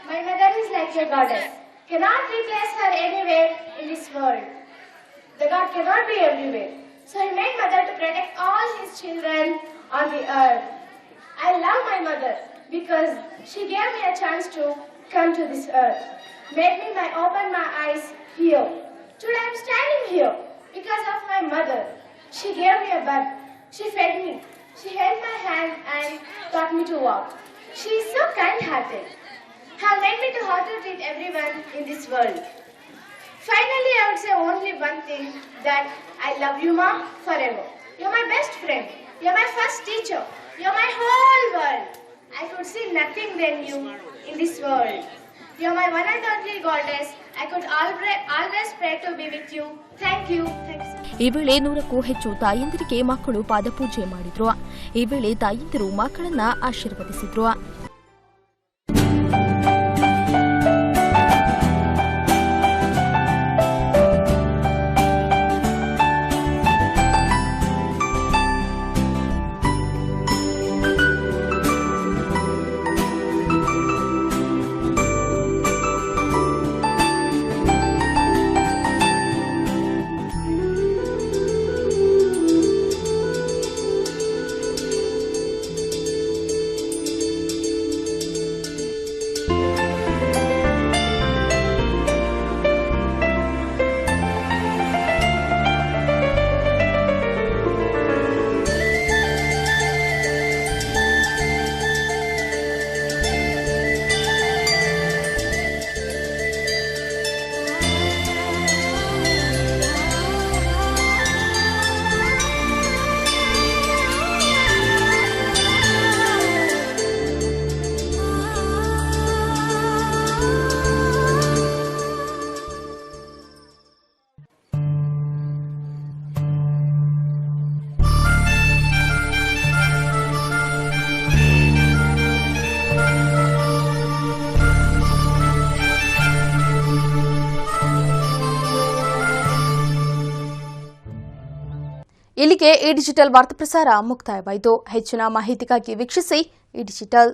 My mother is like a goddess, cannot replace her anywhere in this world. The God cannot be everywhere, so He made mother to protect all His children on the earth. I love my mother because she gave me a chance to come to this earth, made me open my eyes here. Today I am standing here because of my mother. She gave me a bud. She fed me. She held my hand and taught me to walk. She is so kind-hearted. Have made me to how to treat everyone in this world. Finally, I would say only one thing, that I love you, Ma, forever. You're my best friend. You're my first teacher. You're my whole world. I could see nothing than you in this world. You're my one and only goddess. I could always pray to be with you. Thank you. Thanks. ಈ ವೇಳೆ 100ಕ್ಕೂ ಹೆಚ್ಚು ತಾಯಂದಿರಿಗೆ ಮಕ್ಕಳು ಪಾದಪೂಜೆ ಮಾಡಿದ್ರು. ಈ ವೇಳೆ ತಾಯಂದಿರು ಮಕ್ಕಳನ್ನ ಆಶೀರ್ವದಿಸಿದ್ರು. ಇಲ್ಲಿಗೆ ಈ ಡಿಜಿಟಲ್ ವಾರ್ತಾ ಪ್ರಸಾರ ಮುಕ್ತಾಯವಾಯಿತು. ಹೆಚ್ಚಿನ ಮಾಹಿತಿಗಾಗಿ ವೀಕ್ಷಿಸಿ ಈ ಡಿಜಿಟಲ್.